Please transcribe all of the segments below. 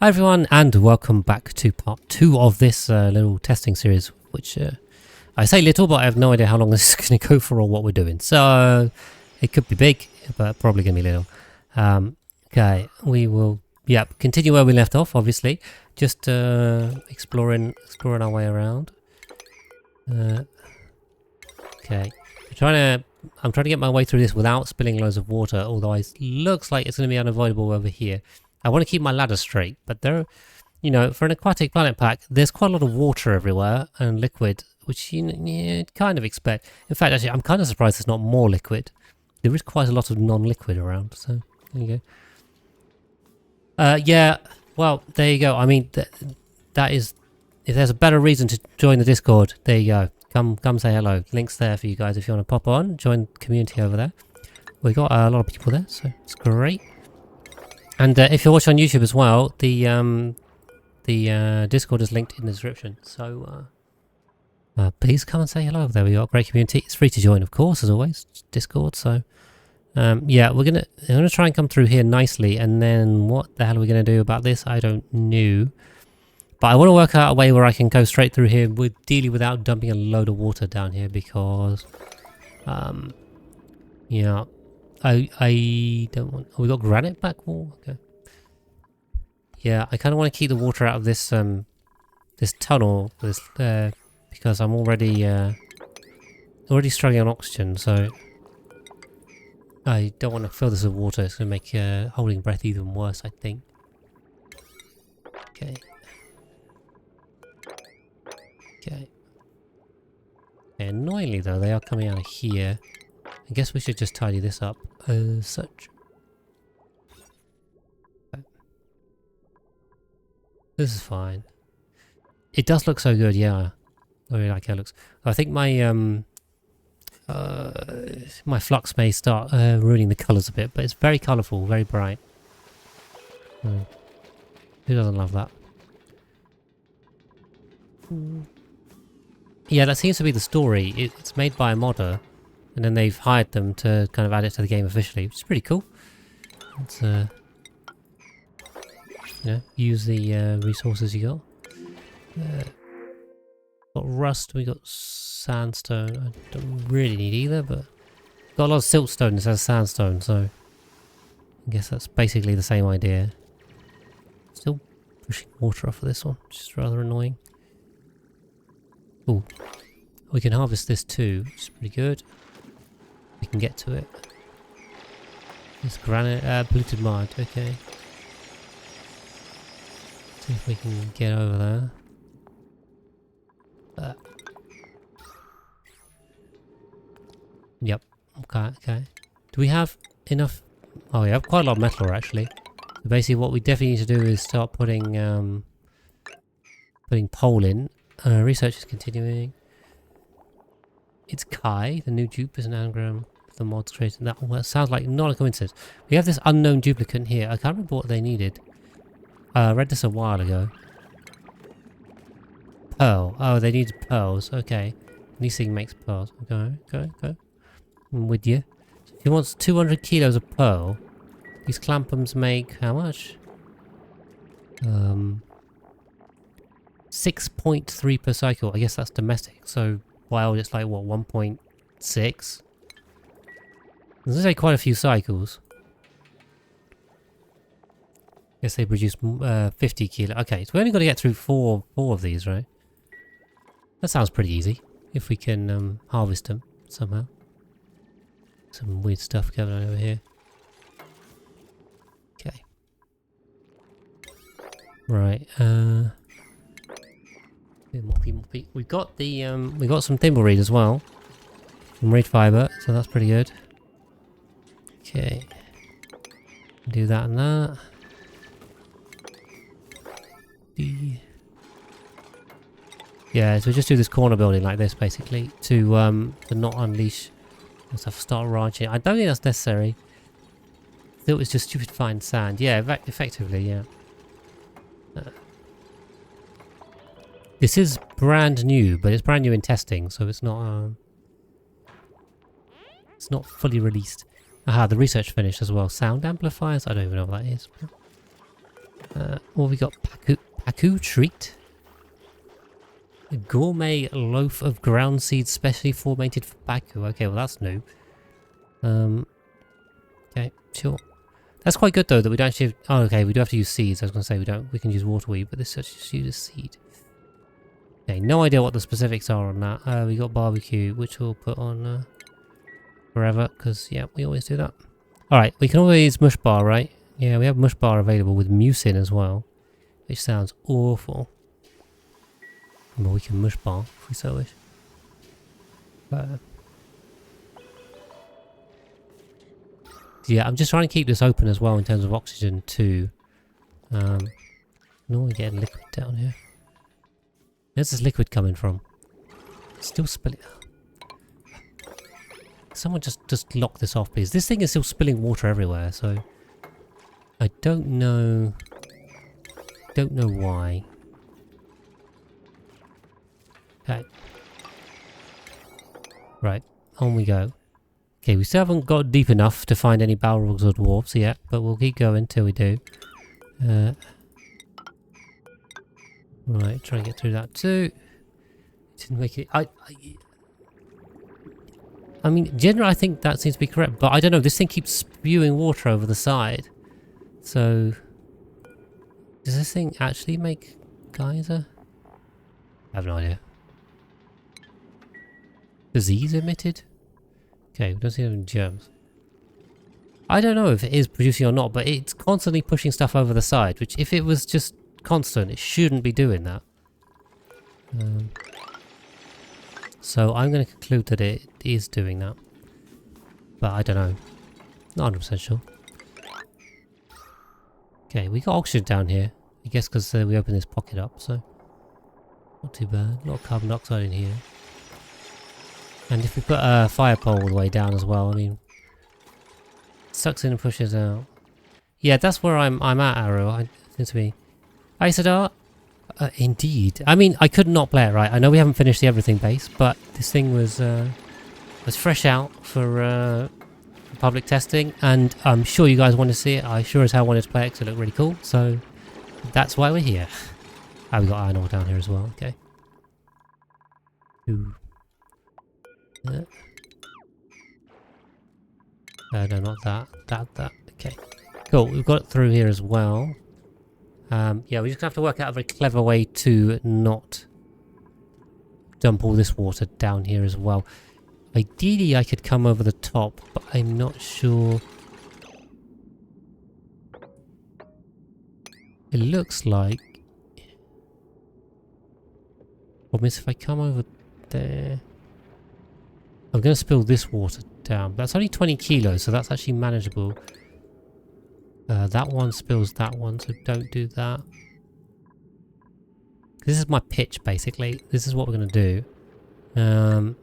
Hi everyone, and welcome back to part 2 of this little testing series, which I say little, but I have no idea how long this is going to go for or what we're doing. So it could be big, but probably going to be little. Okay, we will continue where we left off, obviously. Just exploring our way around. Okay, I'm trying to get my way through this without spilling loads of water, although it looks like it's going to be unavoidable over here. I want to keep my ladder straight, but there, you know, for an Aquatic Planet Pack, there's quite a lot of water everywhere and liquid, which you kind of expect. In fact, actually, I'm kind of surprised there's not more liquid. There is quite a lot of non-liquid around, so there you go. Yeah, well, there you go. I mean, that is, if there's a better reason to join the Discord, there you go. Come say hello. Link's there for you guys if you want to pop on, join the community over there. We got a lot of people there, so it's great. And if you're watching on YouTube as well, the Discord is linked in the description. So please come and say hello. There we go. Great community. It's free to join, of course, as always. Discord. So yeah, I'm gonna try and come through here nicely. And then what the hell are we gonna do about this? I don't know. But I want to work out a way where I can go straight through here without dumping a load of water down here because yeah. I don't want... Oh, we got granite back wall? Okay. Yeah, I kind of want to keep the water out of this this tunnel because I'm already struggling on oxygen, so I don't want to fill this with water. It's going to make holding breath even worse, I think. Okay. Okay. Annoyingly though, they are coming out of here. I guess we should just tidy this up as such. Okay. This is fine. It does look so good, yeah. I really like how it looks. I think my my flux may start ruining the colours a bit, but it's very colourful, very bright. Who doesn't love that? Yeah, that seems to be the story. It's made by a modder. And then they've hired them to kind of add it to the game officially, which is pretty cool. Let's, you know, use the resources you got. Got rust, we got sandstone. I don't really need either, but got a lot of siltstone instead of sandstone, so I guess that's basically the same idea. Still pushing water off of this one, which is rather annoying. Ooh, we can harvest this too, which is pretty good. We can get to it. This granite, polluted mud, okay. See if we can get over there. Yep, okay. Do we have enough? Oh, we have quite a lot of metal actually. So basically what we definitely need to do is start putting coal in. Research is continuing. It's Kai, the new dupe is an anagram of the mods created. That sounds like not a coincidence. We have this unknown duplicate here. I can't remember what they needed. I read this a while ago. Pearl. Oh, they needed pearls. Okay. Leasing makes pearls. Okay. I'm with you. So he wants 200 kilos of pearl. These clampums make how much? 6.3 per cycle. I guess that's domestic. So wild, it's like what, 1.6? There's like quite a few cycles. Guess they produce 50 kilo. Okay, so we only got to get through four of these, right? That sounds pretty easy if we can harvest them somehow. Some weird stuff going on over here. Okay. Right. Moppy. We've got the we got some thimbleweed as well, some reed fiber, so that's pretty good. Okay, do that and that. Yeah, so we just do this corner building like this basically to not unleash. Let's have to start ranching. I don't think that's necessary. I thought it was just stupid fine sand. Yeah, effectively, yeah. This is brand new, but it's brand new in testing, so it's not fully released. Aha, the research finished as well. Sound amplifiers? I don't even know what that is. What have we got? Paku treat. A gourmet loaf of ground seeds specially formatted for Baku. Okay, well that's new. Okay, sure. That's quite good though that we don't actually. Oh, okay, we do have to use seeds. I was going to say we don't. We can use water wheat, but this just uses seed. Okay, no idea what the specifics are on that. We got barbecue, which we'll put on forever because yeah, we always do that. All right, we can always mush bar, right? Yeah, we have mush bar available with mucin as well, which sounds awful. But we can mush bar if we so wish. Yeah, I'm just trying to keep this open as well in terms of oxygen too. Normally getting liquid down here. Where's this liquid coming from? Still spilling. Someone just lock this off, please. This thing is still spilling water everywhere, so I don't know. Don't know why. Okay. Right, on we go. Okay, we still haven't got deep enough to find any Balrogs or dwarves yet, but we'll keep going till we do. Right, try and get through that too. Didn't make it. I mean, generally I think that seems to be correct, but I don't know. This thing keeps spewing water over the side. So, does this thing actually make geyser? I have no idea. Disease emitted? Okay, we don't see any germs. I don't know if it is producing or not, but it's constantly pushing stuff over the side, which if it was just constant, it shouldn't be doing that. So I'm going to conclude that it is doing that. But I don't know. Not 100% sure. Okay, we got oxygen down here. I guess because we opened this pocket up, so not too bad. A lot of carbon dioxide in here. And if we put a fire pole all the way down as well, I mean, sucks in and pushes out. Yeah, that's where I'm at, Arrow. I seem to be. Isidar? Indeed. I mean, I could not play it right. I know we haven't finished the everything base, but this thing was fresh out for public testing, and I'm sure you guys want to see it. I sure as hell wanted to play it because it looked really cool, so that's why we're here. We got iron ore down here as well, okay. Ooh. No, not that. That. Okay. Cool, we've got it through here as well. Yeah, we're just going to have to work out a very clever way to not dump all this water down here as well. Ideally, I could come over the top, but I'm not sure. It looks like... Problem is, if I come over there... I'm going to spill this water down. That's only 20 kilos, so that's actually manageable. That one spills that one, so don't do that. This is my pitch, basically. This is what we're going to do.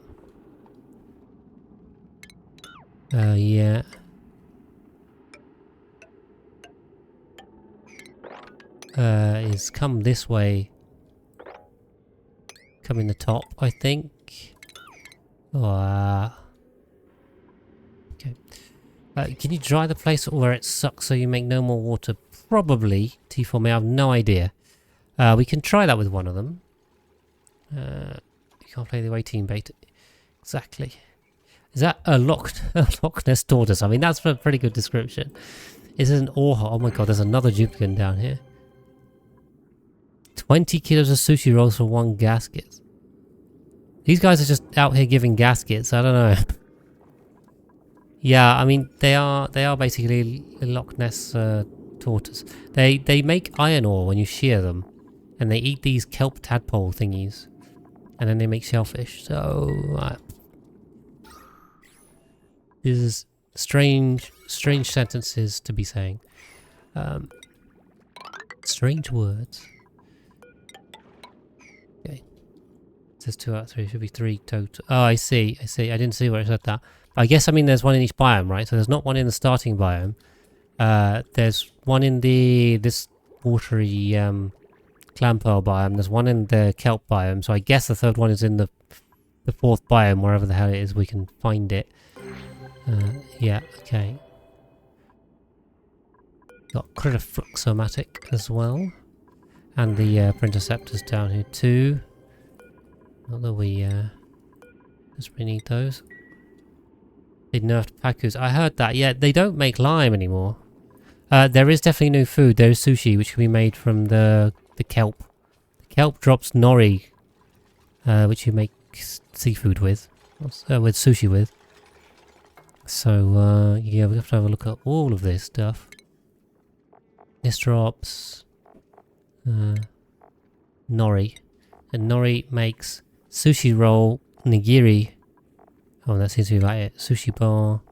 Yeah. Is come this way. Come in the top, I think. Oh, okay. Can you dry the place where it sucks so you make no more water? Probably. T4 may, I have no idea. We can try that with one of them. You can't play the away team bait. Exactly. Is that a Loch Ness tortoise? I mean, that's a pretty good description. Is it an ore hole? Oh my god, there's another duplicate down here. 20 kilos of sushi rolls for one gasket. These guys are just out here giving gaskets. I don't know. Yeah, I mean, they are basically Loch Ness tortoise. They make iron ore when you shear them, and they eat these kelp tadpole thingies, and then they make shellfish. So this is strange sentences to be saying. Strange words. Okay, it says 2 out of 3. Should be 3 total. Oh, I see. I didn't see where it said that. I guess, I mean, there's one in each biome, right? So there's not one in the starting biome. There's one in this watery clam pearl biome. There's one in the kelp biome. So I guess the third one is in the fourth biome, wherever the hell it is we can find it. Yeah, okay. Got critter fluxomatic as well. And the printerceptors down here too. Not that we just really need those. They nerfed Pakus. I heard that. Yeah, they don't make lime anymore. There is definitely new food. There is sushi, which can be made from the kelp. The kelp drops nori, which you make seafood with sushi with. So, yeah, we have to have a look at all of this stuff. This drops nori. And nori makes sushi roll, nigiri. Oh, that seems to be about it. Sushi bar.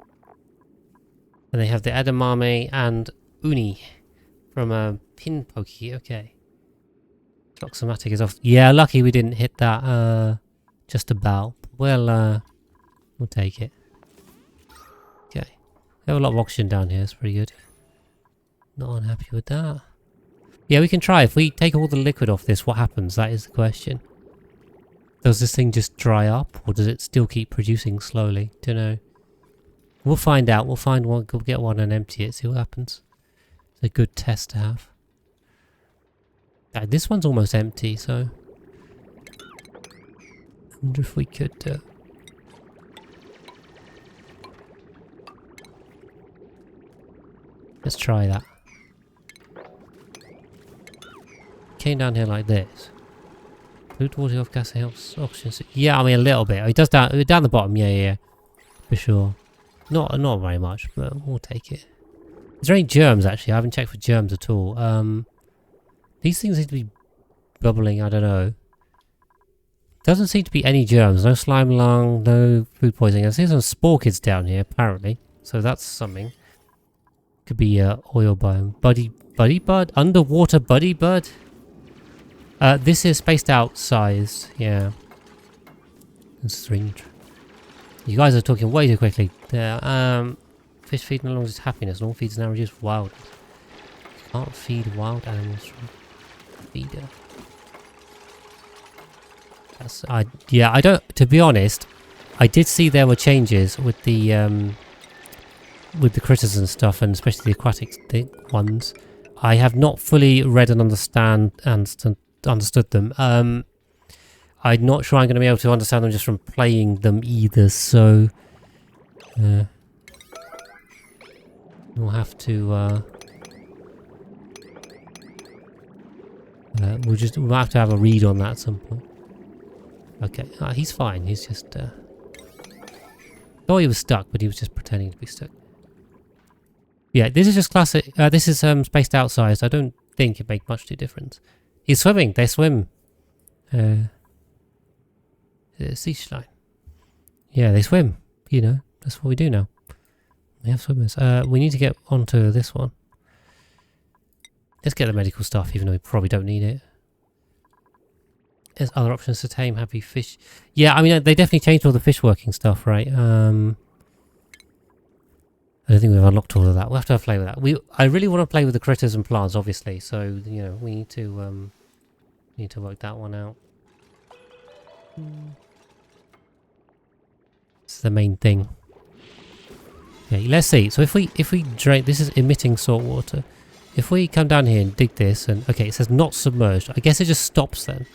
And they have the edamame and uni from pin pokey. Okay. Toxomatic is off. Yeah, lucky we didn't hit that just about. Well, we'll take it. Okay. We have a lot of oxygen down here. It's pretty good. Not unhappy with that. Yeah, we can try. If we take all the liquid off this, what happens? That is the question. Does this thing just dry up, or does it still keep producing slowly? Don't know. We'll find out. We'll find one. We'll get one and empty it. See what happens. It's a good test to have. This one's almost empty, so I wonder if we could. Let's try that. Came down here like this. Food, water, off gas, helps oxygen. Yeah, I mean a little bit. It does down the bottom. Yeah, for sure. Not very much, but we'll take it. Is there any germs actually? I haven't checked for germs at all. These things seem to be bubbling. I don't know. Doesn't seem to be any germs. No slime lung. No food poisoning. I see some spore kids down here apparently. So that's something. Could be oil biome. Buddy bud. Underwater buddy bud. This is spaced out sized. Yeah. That's strange. You guys are talking way too quickly. Fish feed no longer is happiness, and all feeds now reduced for wild. Can't feed wild animals from feeder. Yeah, I don't. To be honest, I did see there were changes with the critters and stuff, and especially the aquatic ones. I have not fully read and understood them. I'm not sure I'm going to be able to understand them just from playing them either, so we'll have to we'll have to have a read on that at some point. Okay, he's fine. He's just thought he was stuck, but he was just pretending to be stuck. Yeah, this is just classic. This is spaced out sized. I don't think it makes much difference. He's swimming. They swim. Sea slime. Yeah, they swim. You know, that's what we do now. We have swimmers. We need to get onto this one. Let's get the medical stuff, even though we probably don't need it. There's other options to tame happy fish. Yeah, I mean, they definitely changed all the fish working stuff, right? I don't think we've unlocked all of that. We'll have to play with that. I really want to play with the critters and plants, obviously. So, you know, we need to work that one out. It's the main thing. Okay, let's see. So if we drain, this is emitting salt water. If we come down here and dig this, and okay, it says not submerged. I guess it just stops then.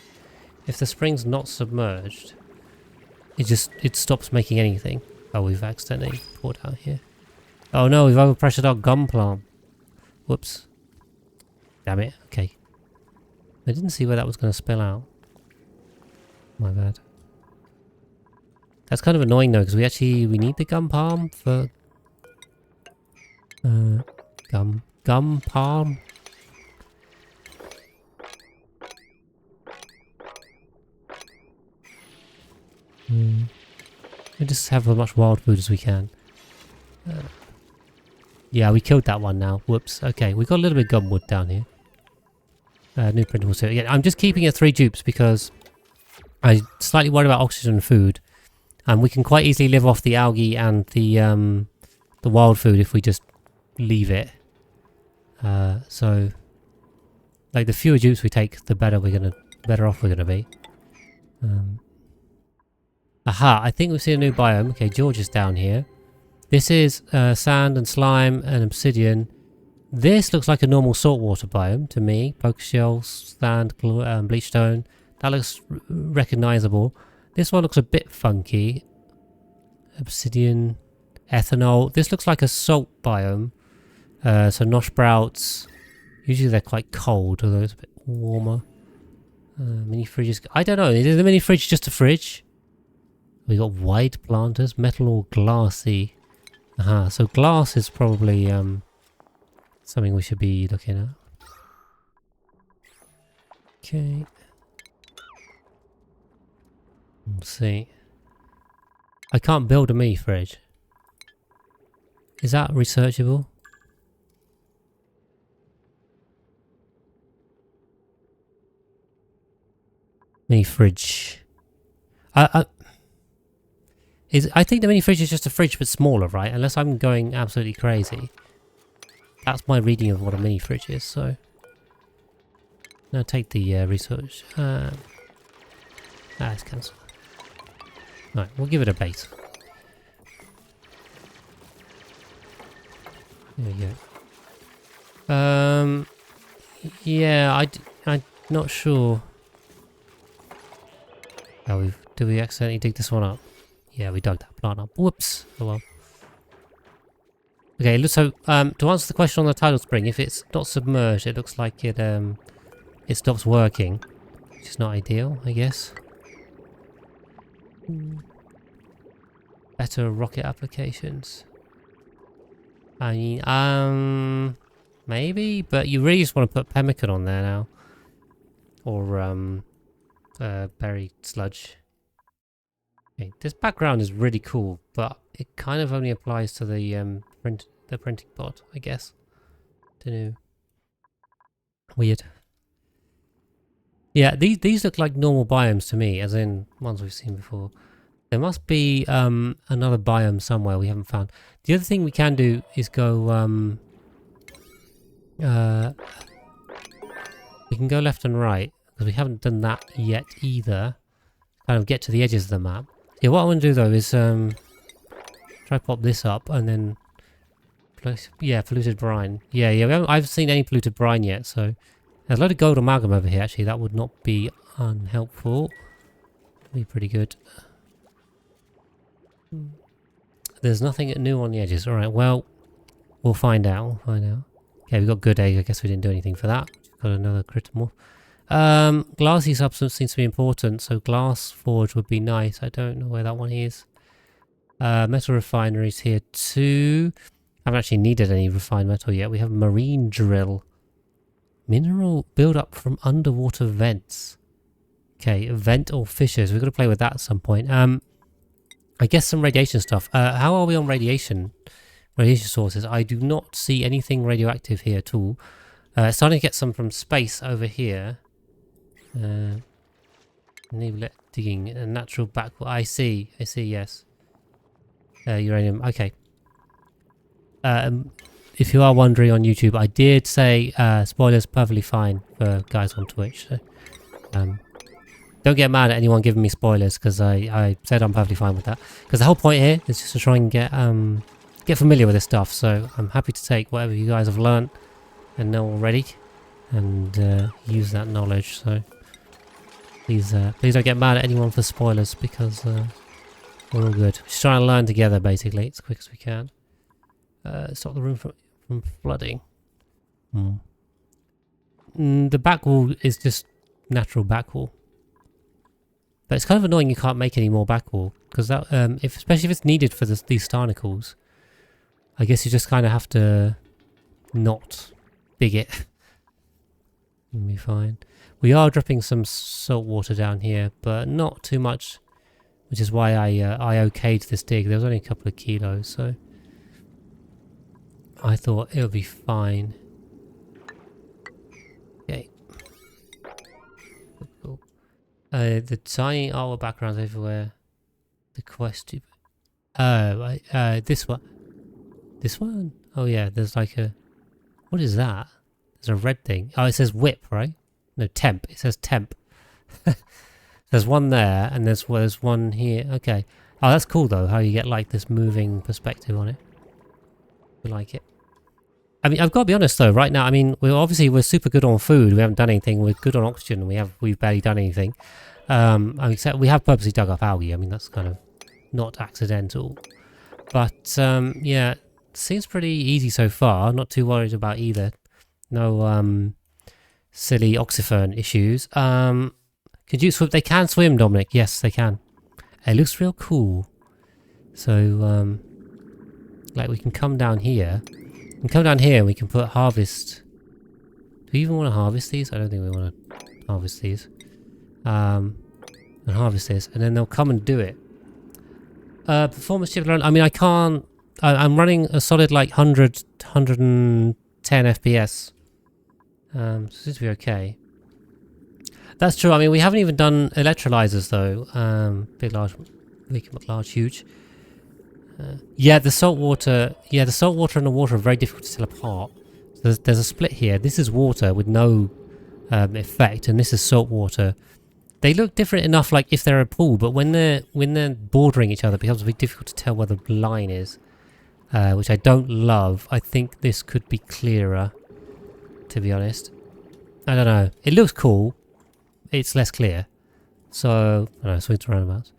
If the spring's not submerged, it stops making anything. Oh, we've accidentally poured out here. Oh no, we've overpressured our gum plant. Whoops. Damn it. Okay. I didn't see where that was going to spill out. My bad. That's kind of annoying though, because we need the gum palm for gum palm. We just have as much wild food as we can. Yeah, we killed that one now. Whoops. Okay, we got a little bit of gumwood down here. New printable suit. Yeah, I'm just keeping it 3 dupes because I'm slightly worried about oxygen and food. And we can quite easily live off the algae and the wild food if we just leave it. So, like, the fewer dupes we take, the better off we're gonna be. Aha! I think we've seen a new biome. Okay, George is down here. This is sand and slime and obsidian This looks like a normal saltwater biome to me. Poker shell, sand, bleach stone. That looks recognizable. This one looks a bit funky. Obsidian, ethanol. This looks like a salt biome. So nosh sprouts. Usually they're quite cold, although it's a bit warmer. Mini fridges. I don't know. Is the mini fridge just a fridge? We got wide planters, metal or glassy. So glass is probably something we should be looking at. Okay. Let's see. I can't build a mini fridge. Is that researchable? Mini fridge. I think the mini fridge is just a fridge but smaller, right? Unless I'm going absolutely crazy. That's my reading of what a mini fridge is, so... Now take the research. Let's cancel. Right, we'll give it a base. There we go. Yeah, I'm not sure. Oh, did we accidentally dig this one up? Yeah, we dug that plant up. Whoops. Oh well. Okay, so to answer the question on the tidal spring, if it's not submerged, it looks like it stops working, which is not ideal, I guess. Better rocket applications. I mean, maybe, but you really just want to put pemmican on there now, or berry sludge. Okay, this background is really cool, but it kind of only applies to the printing pod, I guess. Don't know. Weird. Yeah, these look like normal biomes to me, as in ones we've seen before. There must be another biome somewhere we haven't found. The other thing we can do is go... we can go left and right, because we haven't done that yet either. Kind of get to the edges of the map. Yeah, what I want to do though is try pop this up and then... Yeah, polluted brine. Yeah, I haven't seen any polluted brine yet, so... There's a load of gold amalgam over here, actually. That would not be unhelpful. Be pretty good. There's nothing new on the edges. Alright, well, we'll find out. Okay, we've got good egg. I guess we didn't do anything for that. Got another critter more. Glassy substance seems to be important, so glass forge would be nice. I don't know where that one is. Metal refineries here too. I haven't actually needed any refined metal yet. We have marine drill. Mineral build up from underwater vents. Okay, vent or fissures. We've got to play with that at some point. I guess some radiation stuff. How are we on radiation? Radiation sources. I do not see anything radioactive here at all. Starting to get some from space over here. Enable digging. A natural backward. I see, yes. Uranium. Okay. If you are wondering on YouTube, I did say spoilers perfectly fine for guys on Twitch. So, don't get mad at anyone giving me spoilers because I said I'm perfectly fine with that. Because the whole point here is just to try and get familiar with this stuff. So I'm happy to take whatever you guys have learned and know already and use that knowledge. So please don't get mad at anyone for spoilers because we're all good. Just trying to learn together basically as quick as we can. Stop the room from flooding. The back wall is just natural back wall. But it's kind of annoying you can't make any more back wall because that, especially if it's needed for these starnicles, I guess you just kind of have to not dig it. It'll be fine. We are dropping some salt water down here, but not too much, which is why I okayed this dig. There was only a couple of kilos, so I thought it would be fine. Okay. Cool. The tiny artwork backgrounds everywhere. The quest. This one. This one? Oh yeah, there's like a... What is that? There's a red thing. Oh, it says whip, right? No, temp. It says temp. There's one there, and there's one here. Okay. Oh, that's cool though, how you get like this moving perspective on it. I like it. I mean, I've got to be honest though. Right now, I mean, we're super good on food. We haven't done anything. We're good on oxygen. We've barely done anything. Except we have purposely dug up algae. I mean, that's kind of not accidental. But yeah, seems pretty easy so far. Not too worried about either. No silly oxyphone issues. Could you swim? They can swim, Dominic. Yes, they can. It looks real cool. So like we can come down here. We can come down here and we can put harvest. Do we even want to harvest these? I don't think we want to harvest these. And harvest this, and then they'll come and do it. Performance chip. I mean, I can't. I'm running a solid like 110 FPS. So it seems to be okay. That's true. I mean, we haven't even done electrolyzers though. Big, large, large, huge. Yeah, the salt water. Yeah, the salt water and the water are very difficult to tell apart. So there's a split here. This is water with no effect, and this is salt water. They look different enough, like if they're a pool, but when they're bordering each other, it becomes a bit difficult to tell where the line is, which I don't love. I think this could be clearer, to be honest. I don't know. It looks cool. It's less clear. So, I don't know, swings roundabouts.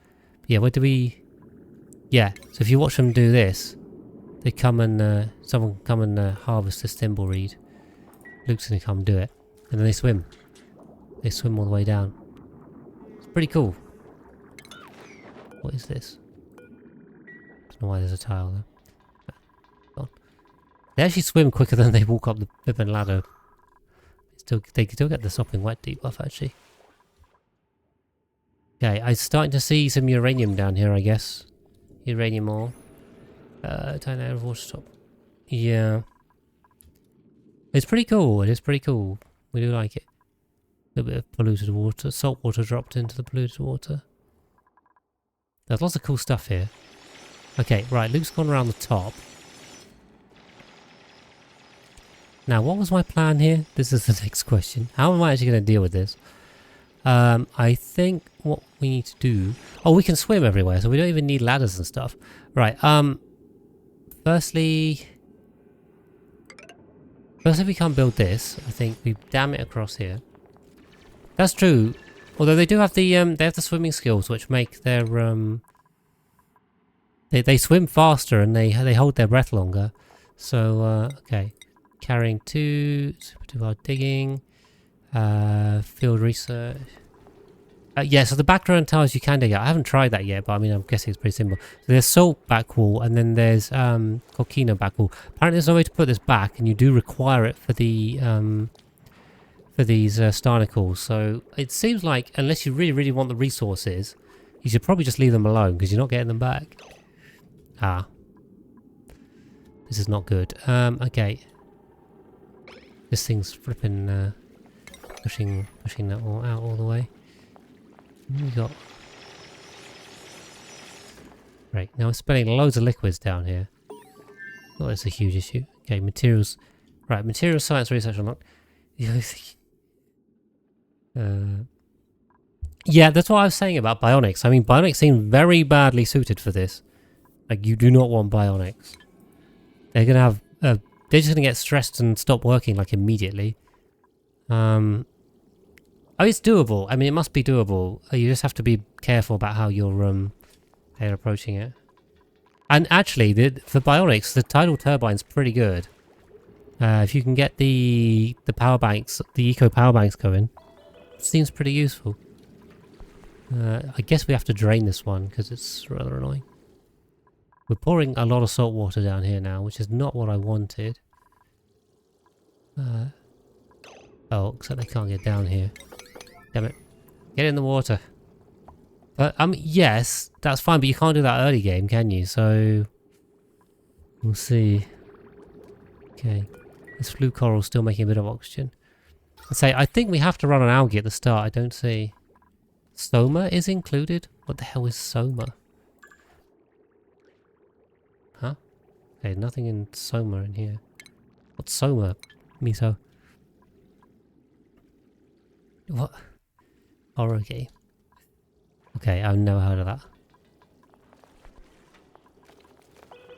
Yeah, where do we... Yeah, so if you watch them do this, they come and... someone can come and harvest this thimbleweed. Luke's gonna come do it. And then they swim. They swim all the way down. It's pretty cool. What is this? Don't know why there's a tile there. They actually swim quicker than they walk up the flippin' ladder. They still get the sopping wet debuff actually. Okay, I'm starting to see some uranium down here, I guess. Uranium ore. Tiny out of water stop. Yeah. It's pretty cool. It is pretty cool. We do like it. A little bit of polluted water. Salt water dropped into the polluted water. There's lots of cool stuff here. Okay, right. Luke's gone around the top. Now, what was my plan here? This is the next question. How am I actually going to deal with this? I think what we need to do... Oh, we can swim everywhere, so we don't even need ladders and stuff. Right, Firstly, we can't build this. I think we dam it across here. That's true. Although they do have the swimming skills, which make their they swim faster and they hold their breath longer. So okay, carrying 2 hard digging, field research. Yeah, so the background tiles you can dig out. I haven't tried that yet, but I mean, I'm guessing it's pretty simple. So there's salt back wall, and then there's coquina back wall. Apparently, there's no way to put this back, and you do require it for the for these starnicles. So it seems like unless you really, really want the resources, you should probably just leave them alone because you're not getting them back. Ah, this is not good. Okay, this thing's flipping pushing that all out all the way. We got right now. We're spilling loads of liquids down here. Oh, that's a huge issue. Okay, materials. Right, materials science research unlocked. Yeah, that's what I was saying about bionics. I mean, bionics seem very badly suited for this. Like, you do not want bionics. They're gonna have. They're just gonna get stressed and stop working like immediately. Oh, it's doable. I mean, it must be doable. You just have to be careful about how you're approaching it. And actually, for bionics, the tidal turbine's pretty good. If you can get the power banks, the eco power banks going, it seems pretty useful. I guess we have to drain this one because it's rather annoying. We're pouring a lot of salt water down here now, which is not what I wanted. Oh, except they can't get down here. Damn it. Get in the water. But, yes, that's fine, but you can't do that early game, can you? So, we'll see. Okay. This flue coral's still making a bit of oxygen. I think we have to run an algae at the start. I don't see. Soma is included? What the hell is Soma? Huh? Okay, nothing in Soma in here. What's Soma? Miso. What? Horror game. Okay, I've never heard of that.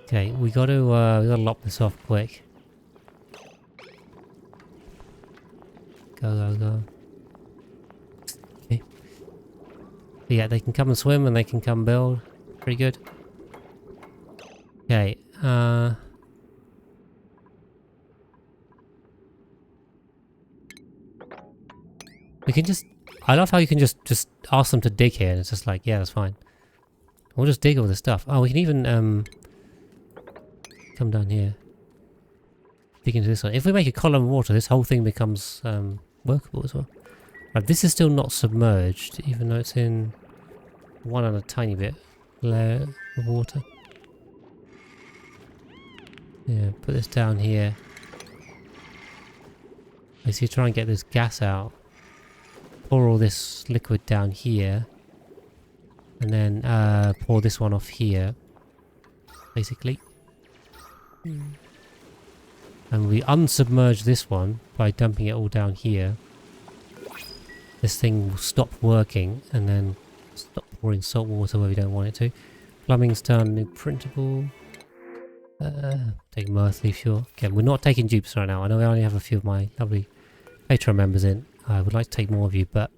Okay, we gotta lop this off quick. Go, go, go. Okay. But yeah, they can come and swim and they can come build. Pretty good. Okay, we can just... I love how you can just ask them to dig here and it's just like, yeah, that's fine. We'll just dig all this stuff. Oh, we can even, come down here. Dig into this one. If we make a column of water, this whole thing becomes, workable as well. Right, this is still not submerged, even though it's in one and a tiny bit layer of water. Yeah, put this down here. Basically try and get this gas out. Pour all this liquid down here. And then pour this one off here. Basically. And we unsubmerge this one by dumping it all down here. This thing will stop working and then stop pouring salt water where we don't want it to. Plumbing's done, new printable. Take Mirth Leaf, sure. Again, we're not taking dupes right now. I know I only have a few of my lovely Patreon members in. I would like to take more of you, but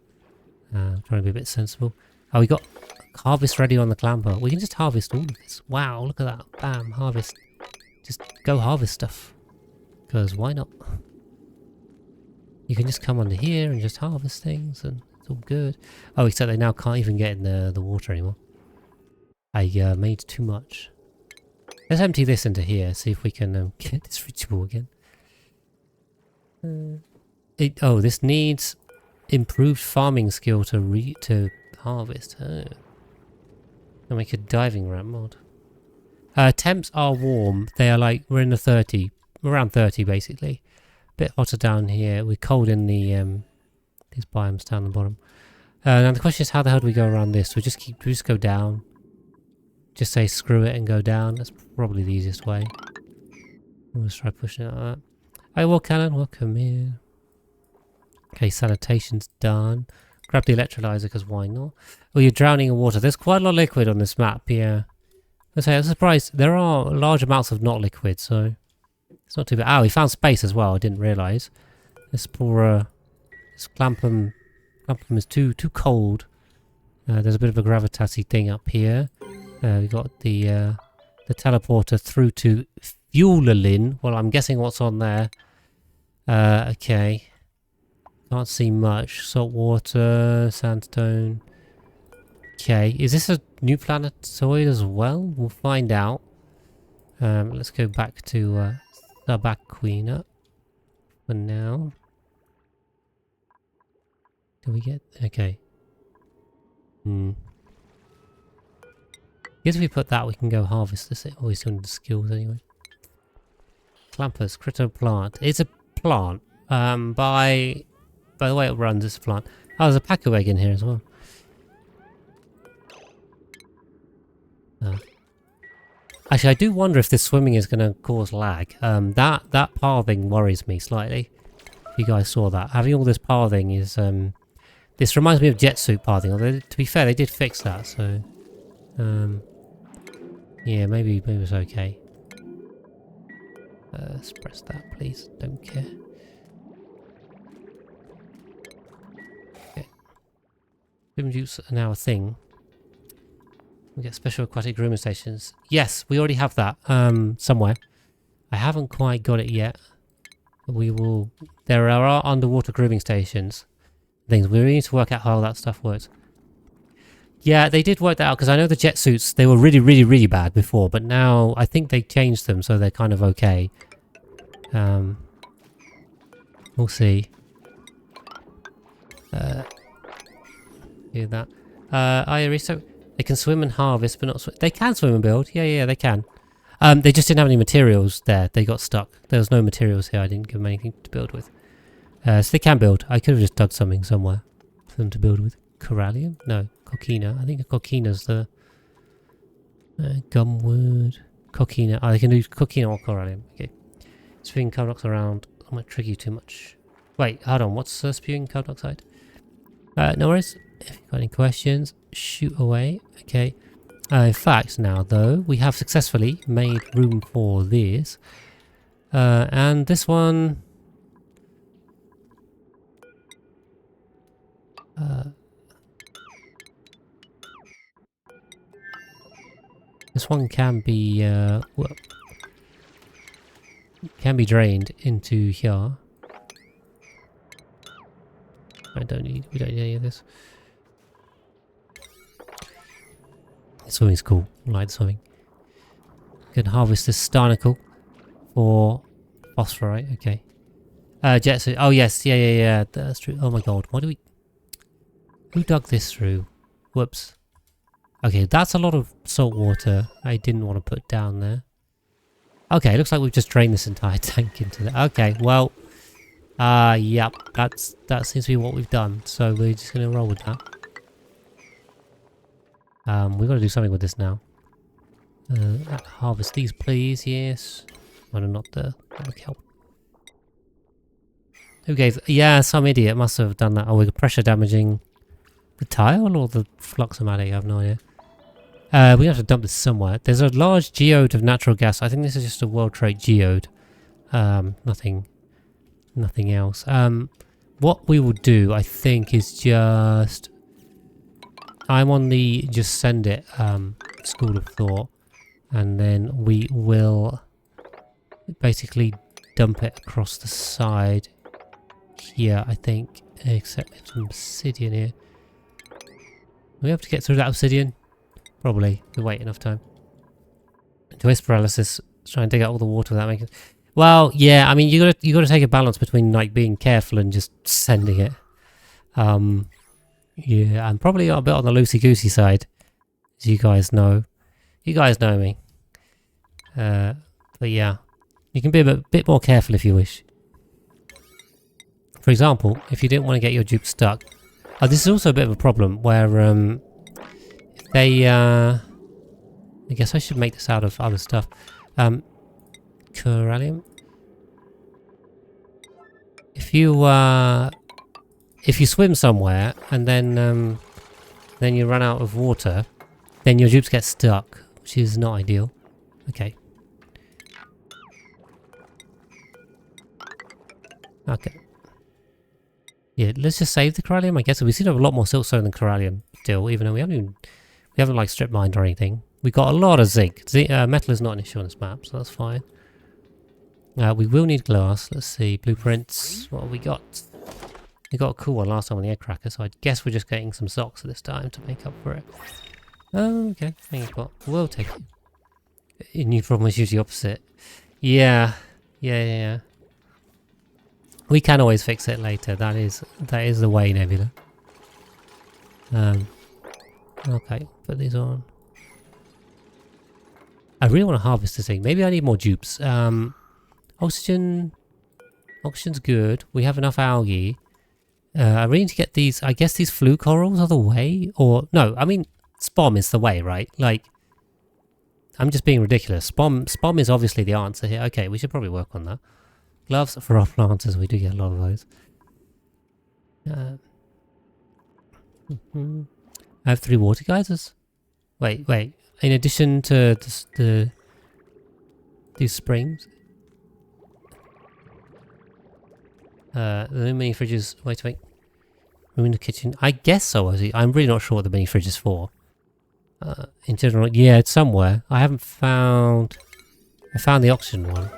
I'm trying to be a bit sensible. Oh, we got harvest ready on the clamper. We can just harvest all of this. Wow, look at that. Bam, harvest. Just go harvest stuff. Because why not? You can just come under here and just harvest things and it's all good. Oh, except they now can't even get in the water anymore. I made too much. Let's empty this into here, see if we can get this reachable again. Oh, this needs improved farming skill to harvest. Oh. I'll make a diving ramp mod. Temps are warm. They are like, we're in the 30, around 30 basically. Bit hotter down here. We're cold in the these biomes down the bottom. Now the question is, how the hell do we go around this? We just go down. Just say screw it and go down. That's probably the easiest way. Let's try pushing it like that. Hey, well, Cannon, welcome here. Okay, sanitation's done. Grab the electrolyzer because why not? Oh, you're drowning in water. There's quite a lot of liquid on this map. Yeah. Let's say I'm surprised. There are large amounts of not liquid, so it's not too bad. Ah, we found space as well. I didn't realise. Let's pour this Clampum is too cold. There's a bit of a gravitas-y thing up here. We got the teleporter through to Fuelalin. Well, I'm guessing what's on there. Okay. Can't see much. Salt water, sandstone. Okay. Is this a new planetoid as well? We'll find out. Let's go back to Sabaquina for now. Do we get... Okay. If we put that, we can go harvest this. Always doing the skills anyway. Clampers, critter plant. It's a plant. By the way it runs, it's a plant. Oh, there's a pack of egg in here as well. Actually, I do wonder if this swimming is going to cause lag. That pathing worries me slightly. If you guys saw that. Having all this pathing is... this reminds me of jet suit pathing. Although, to be fair, they did fix that, so... yeah, maybe it's okay. Let's press that, please. Don't care. Okay. Swim juice are now a thing. We get special aquatic grooming stations. Yes, we already have that somewhere. I haven't quite got it yet. We will... There are underwater grooming stations. Things. We need to work out how that stuff works. Yeah, they did work that out because I know the jet suits, they were really, really, really bad before, but now I think they changed them so they're kind of okay. We'll see. Do that. So they can swim and harvest, but not swim. They can swim and build. Yeah, they can. They just didn't have any materials there. They got stuck. There was no materials here. I didn't give them anything to build with. So they can build. I could have just dug something somewhere for them to build with. Corallium? No, coquina. I think a coquina's the gumwood. Coquina. Oh, they can do coquina or corallium. Okay. Spewing carbon dioxide around. I might trick you too much. Wait, hold on. What's spewing carbon dioxide? No worries. If you've got any questions, shoot away. Okay. In fact, now though, we have successfully made room for this. And this one... This one can be drained into here. We don't need any of this. Swimming's cool. I like swimming. Can harvest this starnacle for phosphorite. Okay. Jet suit. Oh yes, yeah. That's true. Oh my god, what do we? Who dug this through? Whoops. Okay, that's a lot of salt water I didn't want to put down there. Okay, looks like we've just drained this entire tank into there. Okay, well, yep, that seems to be what we've done. So we're just gonna roll with that. We've got to do something with this now. Harvest these, please. Yes. Oh, no, not the kelp. Who gave? Yeah, some idiot must have done that. Oh, we're pressure damaging the tile or the fluxomatic. I have no idea. We have to dump this somewhere. There's a large geode of natural gas. I think this is just a world trade geode. Nothing else. What we will do, I think, is just... I'm on the just send it school of thought, and then we will basically dump it across the side here, I think, except some obsidian here. Will we have to get through that obsidian? Probably. We wait enough time. Twist paralysis. Try and dig out all the water without making... Well, yeah, I mean, you gotta take a balance between, like, being careful and just sending it. Yeah, I'm probably a bit on the loosey-goosey side, as you guys know. You guys know me. But yeah, you can be a bit more careful if you wish. For example, if you didn't want to get your dupe stuck. This is also a bit of a problem where if they... I guess I should make this out of other stuff. Corallium. If you swim somewhere and then you run out of water, then your dupes get stuck, which is not ideal. Okay. Okay. Yeah, let's just save the corallium. I guess we seem to have a lot more siltstone than corallium still, even though we haven't like strip mined or anything. We got a lot of zinc. Metal is not an issue on this map, so that's fine. We will need glass. Let's see, blueprints. What have we got? We got a cool one last time on the egg cracker, so I guess we're just getting some socks this time to make up for it. Oh, okay. Thank you. We'll take it. New problem is usually opposite. Yeah. We can always fix it later. That is the way, Nebula. Okay, put these on. I really want to harvest this thing. Maybe I need more dupes. Oxygen's good. We have enough algae. I really need to get these. I guess these flue corals are the way, or no? I mean, spom is the way, right? Like, I'm just being ridiculous. Spom is obviously the answer here. Okay, we should probably work on that. Gloves for our planters. We do get a lot of those. I have 3 water geysers. Wait. In addition to these springs. The mini fridges. Wait. Room in the kitchen. I guess so. I'm really not sure what the mini fridge is for. In general, yeah, it's somewhere. I haven't found. I found the oxygen one.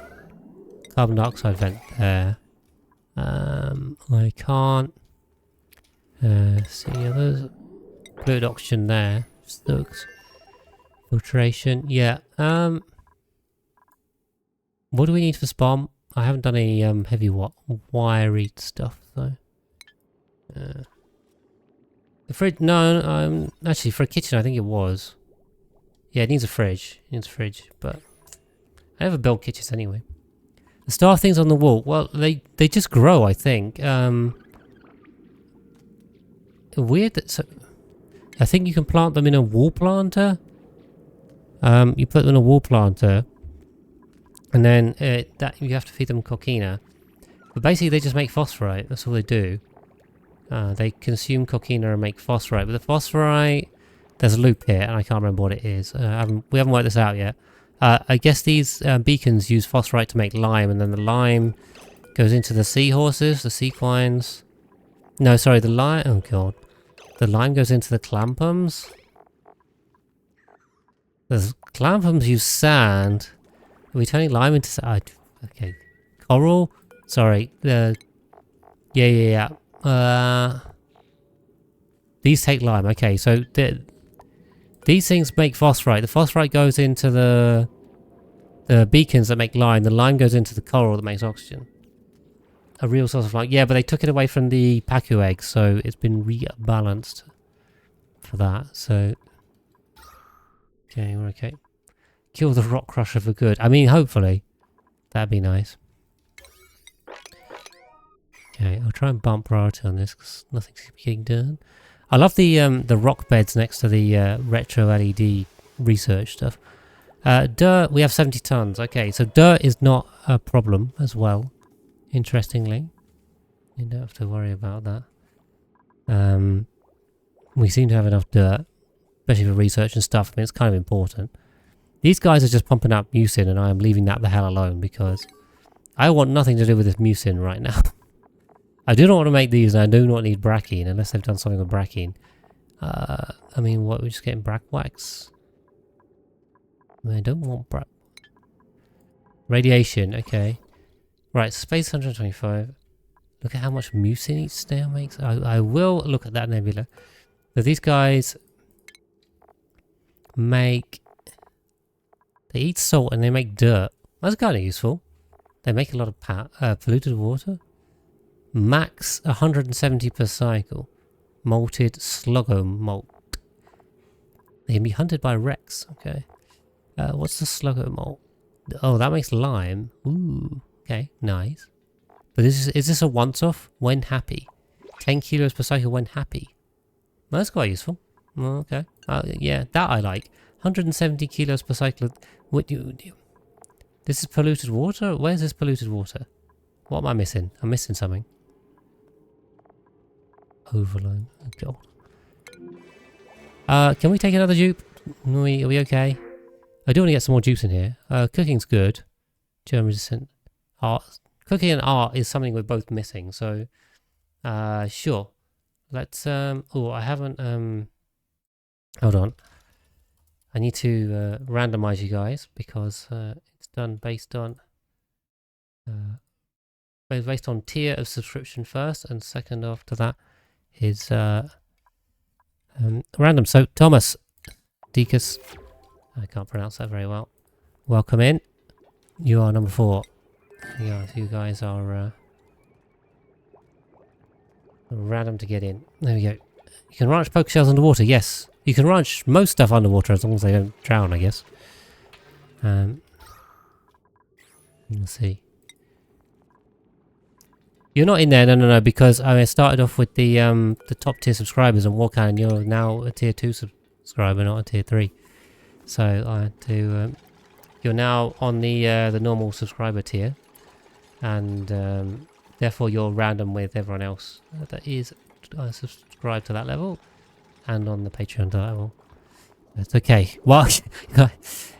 Carbon dioxide vent there. I can't see others. Fluid oxygen there. Stokes. Filtration. Yeah. What do we need for spom? I haven't done any heavy wiry stuff though. The fridge? No, actually for a kitchen I think it was. Yeah, it needs a fridge. But I never build kitchens anyway. The star things on the wall. Well, they just grow, I think. Weird. So I think you can plant them in a wall planter. You put them in a wall planter. And then that you have to feed them coquina. But basically they just make phosphorite. That's all they do. They consume coquina and make phosphorite. But the phosphorite... There's a loop here and I can't remember what it is. We haven't worked this out yet. I guess these beacons use phosphorite to make lime. And then the lime goes into the seahorses, the sequines. No, sorry, the lime... Oh god. The lime goes into the clampums. The Clampums use sand. Are we turning lime into sand? Okay. Coral? Sorry. Yeah. These take lime. Okay, so these things make phosphorite. The phosphorite goes into the beacons that make lime. The lime goes into the coral that makes oxygen. A real source of lime. Yeah, but they took it away from the Pacu eggs, so it's been rebalanced for that. So, okay, we're okay. Kill the rock crusher for good. I mean, hopefully. That'd be nice. Okay, I'll try and bump priority on this because nothing's getting done. I love the rock beds next to the retro LED research stuff. Dirt, we have 70 tons. Okay, so dirt is not a problem as well. Interestingly, you don't have to worry about that. We seem to have enough dirt, especially for research and stuff. I mean, it's kind of important. These guys are just pumping out mucin, and I am leaving that the hell alone because I want nothing to do with this mucin right now. I do not want to make these, and I do not need brackine unless they've done something with brackine. I mean, what, we're just getting brack wax? I mean, I don't want radiation, okay. Right, space 125. Look at how much mucin each snail makes. I will look at that nebula. So these guys make... They eat salt and they make dirt. That's kind of useful. They make a lot of polluted water. Max 170 per cycle. Malted sluggo malt. They can be hunted by Rex. Okay. What's the sluggo malt? Oh, that makes lime. Ooh. Okay, nice. But is this a once-off? When happy. 10 kilos per cycle when happy. Well, that's quite useful. Oh, okay. Yeah, that I like. 170 kilos per cycle. What do you do? This is polluted water? Where's this polluted water? What am I missing? I'm missing something. Overload. Oh, God. Can we take another dupe? Are we okay? I do want to get some more dupes in here. Cooking's good. Germ resistant. Art. Cooking and art is something we're both missing, so sure. Let's oh, I haven't hold on. I need to randomize you guys because it's done based on tier of subscription first, and second after that is random. So Thomas Deacus, I can't pronounce that very well. Welcome in. You are number 4. Yeah, you guys are random to get in. There we go. You can ranch poker shells underwater. Yes, you can ranch most stuff underwater as long as they don't drown, I guess. Let's see. You're not in there, no, because I started off with the top tier subscribers on Warcan, and you're now a tier 2 subscriber, not a tier 3. So I had to. You're now on the normal subscriber tier, and therefore you're random with everyone else that is subscribed to that level, and on the Patreon level. That's okay. Well,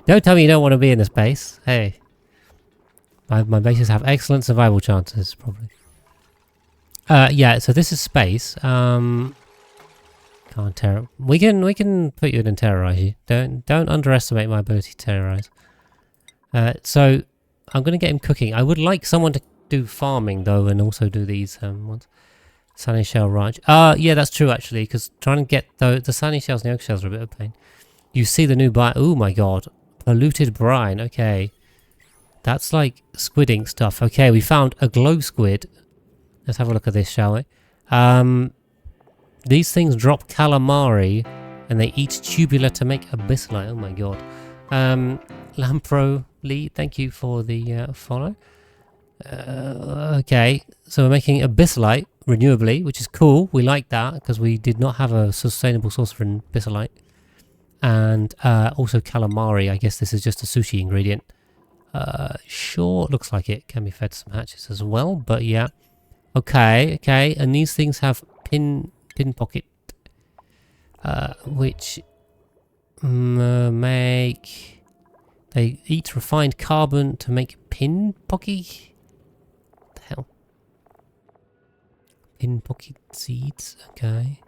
don't tell me you don't want to be in this base. Hey, my bases have excellent survival chances, probably. Yeah. So this is space. Can't terror. We can put you in and terrorize you. Don't underestimate my ability to terrorize. So I'm going to get him cooking. I would like someone to do farming though, and also do these ones. Sunny Shell Ranch. Yeah, that's true actually, because trying to get the sunny shells and the oak shells are a bit of a pain. You see the new oh my god, polluted brine. Okay, that's like squid ink stuff. Okay, we found a glow squid. Let's have a look at this, shall we? These things drop calamari, and they eat tubular to make abyssalite. Oh my god. Lampro Lee, thank you for the follow. Okay, so we're making abyssalite renewably, which is cool. We like that because we did not have a sustainable source for abyssalite. And also calamari. I guess this is just a sushi ingredient. Sure, looks like it can be fed to some hatches as well, but yeah. Okay, and these things have pin pocket, which they eat refined carbon to make pin pocky. What the hell? Pin pocket seeds. Okay,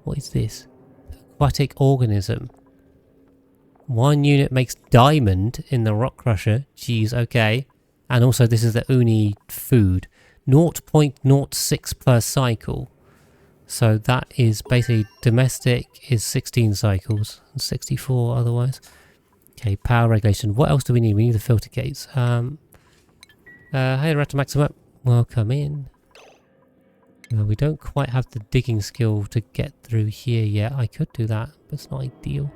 what is this? Aquatic organism. 1 unit makes diamond in the rock crusher. Jeez, okay. And also this is the uni food. 0.06 per cycle. So that is basically domestic is 16 cycles and 64 otherwise. Okay, power regulation. What else do we need? We need the filter gates. Hey, Rata Maxima. Welcome in. We don't quite have the digging skill to get through here yet. I could do that, but it's not ideal.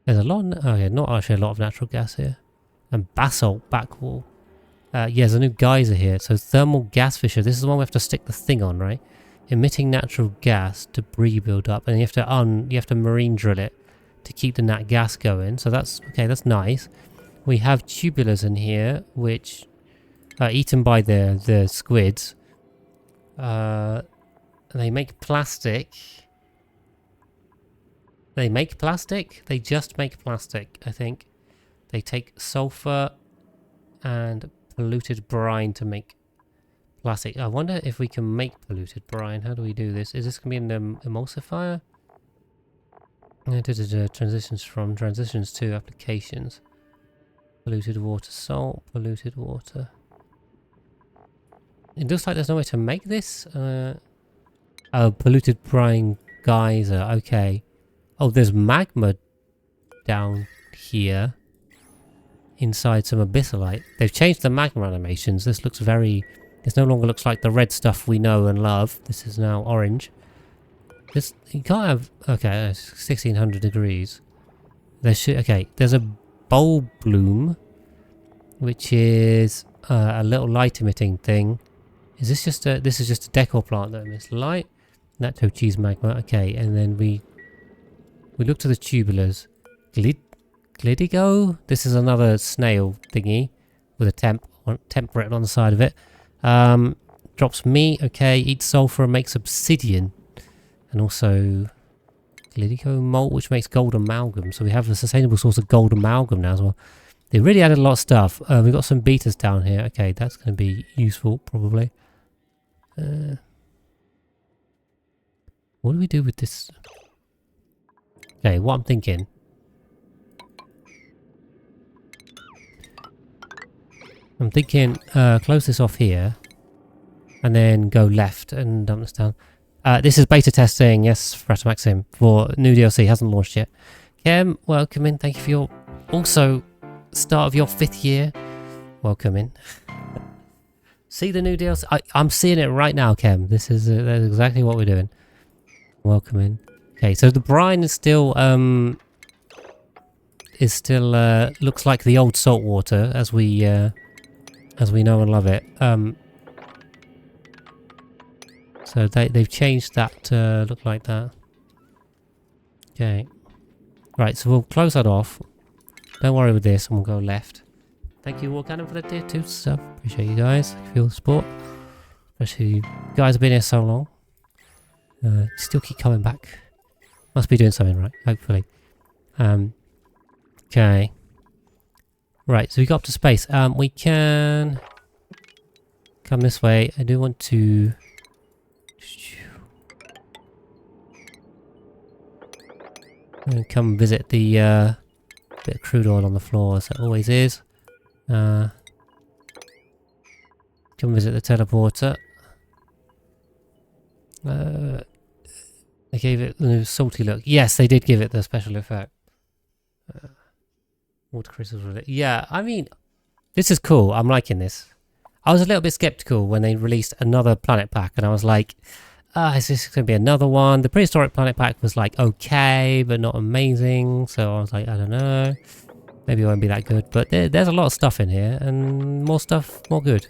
There's a lot of, oh yeah, not actually a lot of natural gas here. And basalt back wall. Yeah, there's a new geyser here. So thermal gas fissure. This is the one we have to stick the thing on, right? Emitting natural gas, debris build up, and you have to marine drill it to keep the nat gas going. So that's okay. That's nice. We have tubulars in here, which are eaten by the squids. They make plastic. They make plastic. They just make plastic, I think. They take sulfur and polluted brine to make plastic. I wonder if we can make polluted brine. How do we do this? Is this going to be an emulsifier? Transitions to applications. Polluted water, salt, polluted water. It looks like there's no way to make this. Oh, polluted brine geyser. Okay. Oh, there's magma down here. Inside some abyssalite. They've changed the magma animations. This looks very... This no longer looks like the red stuff we know and love. This is now orange. This... You can't have... Okay, 1600 degrees. There should... Okay, there's a bulb bloom, which is a little light emitting thing. Is this just a... This is just a decor plant that emits light. Natto cheese magma. Okay, and then we look to the tubulars. Glidigo? This is another snail thingy with a temp written on the side of it. Drops meat, okay, eats sulfur and makes obsidian. And also Glidigo malt, which makes gold amalgam. So we have a sustainable source of gold amalgam now as well. They really added a lot of stuff. We've got some betas down here. Okay, that's going to be useful, probably. What do we do with this? Okay, what I'm thinking... close this off here and then go left and dump this down. This is beta testing, yes, Frata Maxim, for new DLC, hasn't launched yet. Kem, welcome in, thank you for your, also, start of your 5th year. Welcome in. See the new DLC? I'm seeing it right now, Kem. This is that's exactly what we're doing. Welcome in. Okay, so the brine is still looks like the old salt water as we know and love it. So they've changed that to look like that. Okay. Right, so we'll close that off. Don't worry with this, and we'll go left. Thank you, Warcannon, for the tier 2 stuff. Appreciate you guys. Thank you for your support. Especially you guys have been here so long. Still keep coming back. Must be doing something right, hopefully. Okay. Right, so we got up to space. We can come this way. I do want to... And come visit the bit of crude oil on the floor, as it always is. Come visit the teleporter. They gave it the new salty look. Yes, they did give it the special effect. Water crystals with it. Yeah, I mean, this is cool. I'm liking this. I was a little bit skeptical when they released another planet pack, and I was like, is this going to be another one? The prehistoric planet pack was like okay, but not amazing. So I was like, I don't know. Maybe it won't be that good. But there's a lot of stuff in here, and more stuff, more good.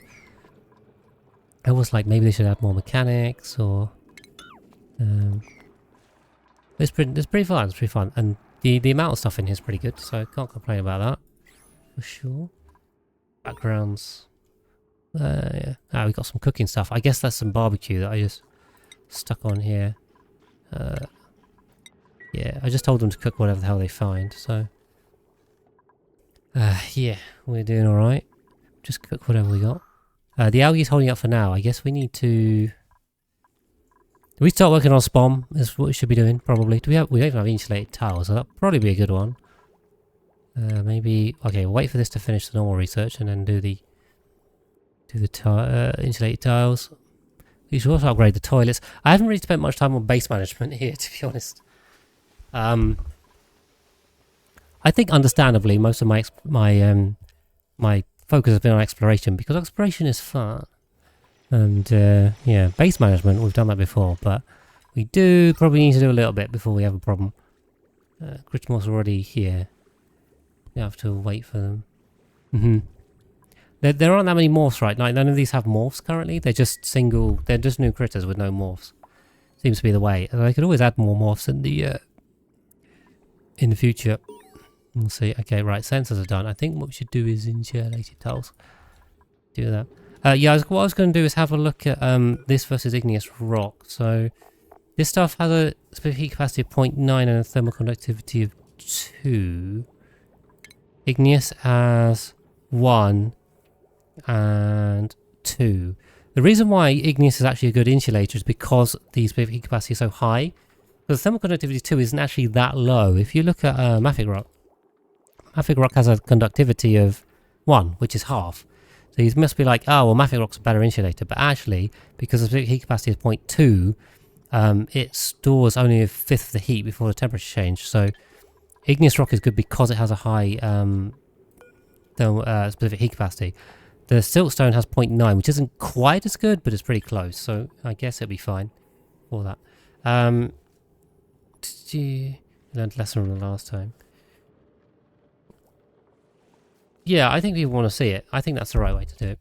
I was like, maybe they should add more mechanics, or... It's pretty fun. It's pretty fun. And the amount of stuff in here is pretty good, so I can't complain about that. For sure. Backgrounds. Yeah. We got some cooking stuff. I guess that's some barbecue that I just stuck on here. Yeah, I just told them to cook whatever the hell they find, so... yeah, we're doing alright. Just cook whatever we got. The algae's holding up for now. I guess we need to... we start working on spawn? Is what we should be doing, probably. We don't even have insulated tiles, so that'll probably be a good one. Maybe... Okay, we'll wait for this to finish the normal research and then do the insulated tiles. We should also upgrade the toilets. I haven't really spent much time on base management here, to be honest. I think, understandably, most of my focus has been on exploration, because exploration is fun. And, yeah, base management, we've done that before, but we do probably need to do a little bit before we have a problem. Gritmore's already here. You have to wait for them. There aren't that many morphs, right? Like, none of these have morphs currently. They're just they're just new critters with no morphs. Seems to be the way. And I could always add more morphs in the future. We'll see. Okay, right, sensors are done. I think what we should do is insulated tiles. Do that. Yeah, what I was going to do is have a look at this versus igneous rock. So, this stuff has a specific heat capacity of 0.9 and a thermal conductivity of 2. Igneous has 1 and 2. The reason why igneous is actually a good insulator is because the specific heat capacity is so high. The thermal conductivity 2 isn't actually that low. If you look at mafic rock has a conductivity of 1, which is half. So you must be like, oh, well, mafic rock's a better insulator. But actually, because the specific heat capacity is 0.2, it stores only a fifth of the heat before the temperature change. So igneous rock is good because it has a high specific heat capacity. The siltstone has 0.9, which isn't quite as good, but it's pretty close. So I guess it'll be fine for that. You learned a lesson from the last time. Yeah, I think people want to see it. I think that's the right way to do it.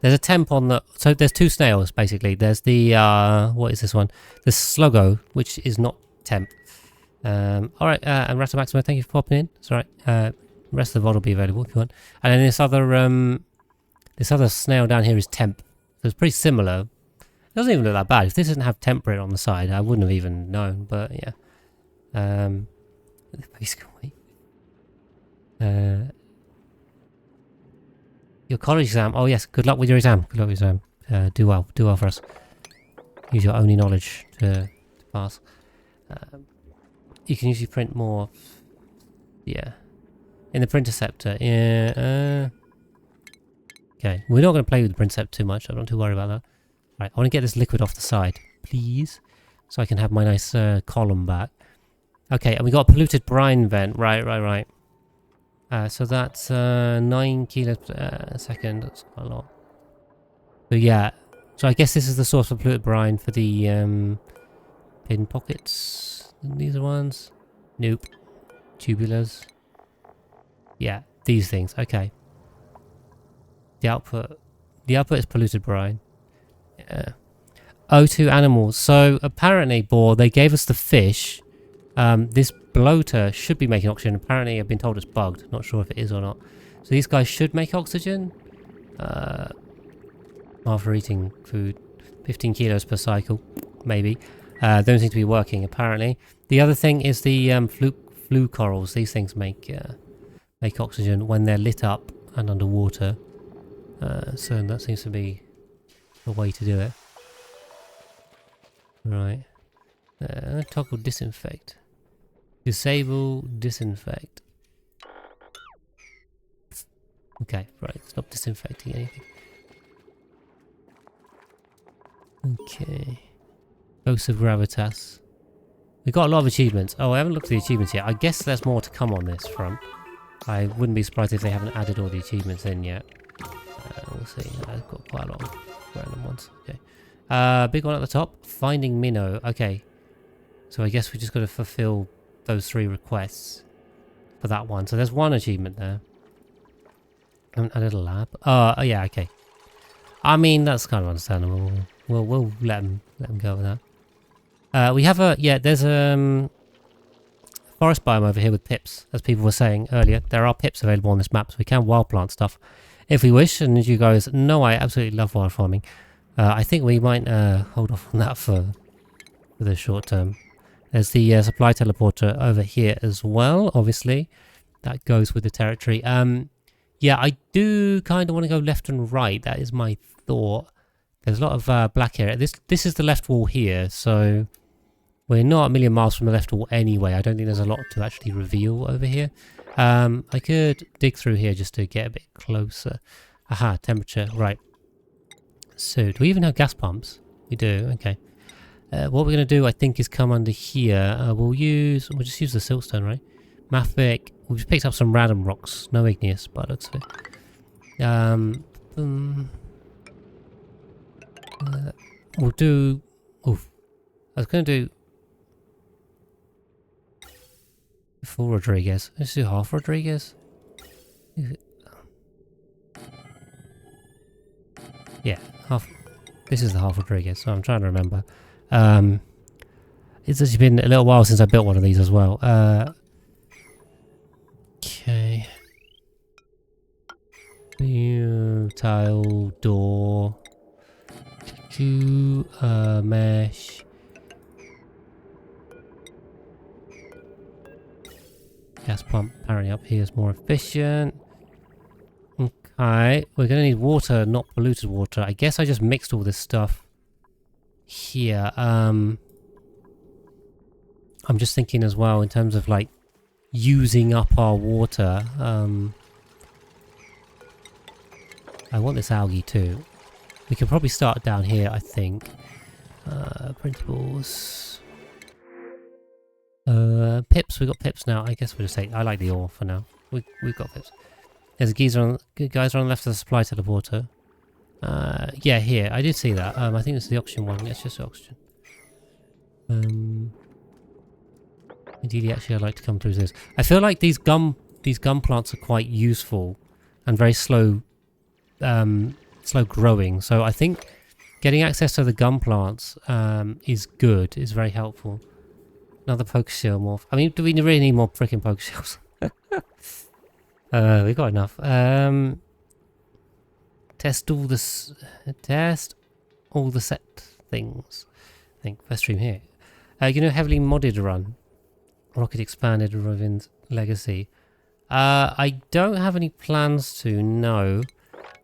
There's a temp on the... So there's 2 snails, basically. There's the... what is this one? The Sluggo, which is not temp. Alright, and Rata Maxima, thank you for popping in. It's alright. The rest of the VOD will be available if you want. And then this other snail down here is temp. So it's pretty similar. It doesn't even look that bad. If this didn't have temperate on the side, I wouldn't have even known, but yeah. Basically. Your college exam. Oh yes, good luck with your exam. Good luck with your exam. Do well for us. Use your only knowledge to pass. You can usually print more. Yeah. In the printerceptor. Yeah. Okay. We're not going to play with the printerceptor too much. I'm not too worried about that. Right. I want to get this liquid off the side, please, so I can have my nice column back. Okay. And we got a polluted brine vent. Right. So that's 9 kilos a second. That's quite a lot. So yeah. So I guess this is the source of polluted brine for the pin pockets. These are ones. Nope. Tubulars. Yeah, these things. Okay. The output is polluted brine. Yeah. O2 animals. So apparently, Boar, they gave us the fish. This bloater should be making oxygen. Apparently, I've been told it's bugged. Not sure if it is or not. So these guys should make oxygen. After eating food. 15 kilos per cycle. Maybe. Don't seem to be working, apparently. The other thing is the flue corals. These things make oxygen when they're lit up and underwater. So that seems to be the way to do it. Right. Toggle disinfect. Disable disinfect. Okay, right. Stop disinfecting anything. Okay. Ghost of Gravitas. We've got a lot of achievements. Oh, I haven't looked at the achievements yet. I guess there's more to come on this front. I wouldn't be surprised if they haven't added all the achievements in yet. We'll see. I've got quite a lot of random ones. Okay. Big one at the top. Finding Minnow. Okay. So I guess we just got to fulfill those 3 requests for that one. So there's one achievement there. I haven't added a lab. Oh, yeah, okay. I mean, that's kind of understandable. We'll let them go with that. We have there's a forest biome over here with pips, as people were saying earlier. There are pips available on this map, so we can wild plant stuff if we wish. And as you guys know, I absolutely love wild farming. I think we might hold off on that for the short term. There's the supply teleporter over here as well, obviously. That goes with the territory. Yeah, I do kind of want to go left and right. That is my thought. There's a lot of black area. This is the left wall here, so we're not a million miles from the left wall anyway. I don't think there's a lot to actually reveal over here. I could dig through here just to get a bit closer. Aha, temperature, right. So, do we even have gas pumps? We do, okay. What we're going to do, I think, is come under here. We'll just use the siltstone, right? Mafic. We've just picked up some random rocks. No igneous, but looks of it. We'll do... Oof. I was going to do... Full Rodriguez. Let's do half Rodriguez. Yeah, half. This is the half Rodriguez, so I'm trying to remember. It's actually been a little while since I built one of these as well. Okay. Tile, door. Mesh. Gas pump apparently up here is more efficient. Okay, we're going to need water, not polluted water. I guess I just mixed all this stuff here. I'm just thinking as well in terms of like using up our water. I want this algae too. We can probably start down here, I think. Printables. Pips, we got pips now. I guess we'll just take. I like the ore for now. We've got pips. There's a guys on the left of the supply teleporter. Yeah, here. I did see that. I think it's the oxygen one. It's just oxygen. Ideally, actually, I'd like to come through this. I feel like these gum plants are quite useful and very slow growing. So I think getting access to the gum plants is good. Is very helpful. Another Pokeshell morph. I mean, do we really need more freaking Pokeshells? We've got enough. Test all the set things. I think first stream here. Heavily modded run. Rocket expanded Rovin's legacy. I don't have any plans to. No,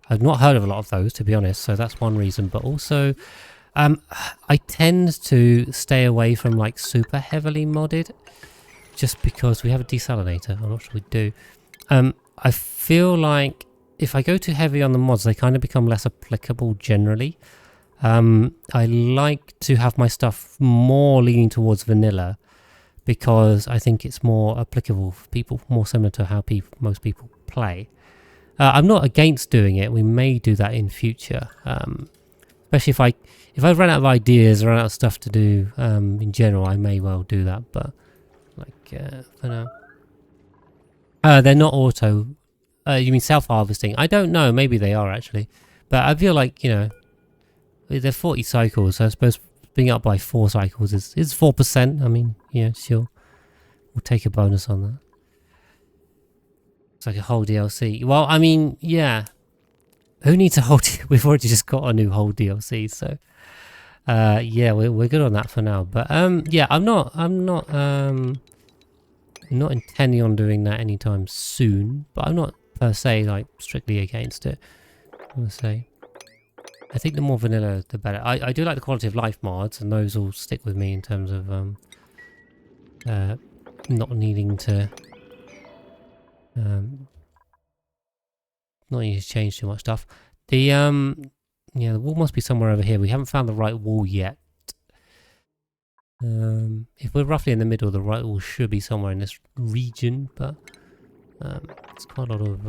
I've not heard of a lot of those, to be honest. So that's one reason. But also, I tend to stay away from like super heavily modded, just because we have a desalinator. I'm not sure we do. I feel like if I go too heavy on the mods, they kind of become less applicable generally. I like to have my stuff more leaning towards vanilla because I think it's more applicable for people, more similar to how most people play. I'm not against doing it. We may do that in future, especially if I run out of ideas, run out of stuff to do in general, I may well do that. But like for now. They're not auto. You mean self-harvesting? I don't know. Maybe they are actually. But I feel like, they're 40 cycles. So I suppose being up by 4 cycles is 4%. I mean, yeah, sure. We'll take a bonus on that. It's like a whole DLC. Well, I mean, yeah. Who needs a whole... We've already just got a new whole DLC. So, yeah, we're good on that for now. But, yeah, I'm not intending on doing that anytime soon, but I'm not per se like strictly against it. I want to say, I think the more vanilla, the better. I do like the quality of life mods, and those will stick with me in terms of not needing to change too much stuff. The the wall must be somewhere over here. We haven't found the right wall yet. If we're roughly in the middle, the right wall should be somewhere in this region, but it's quite a lot of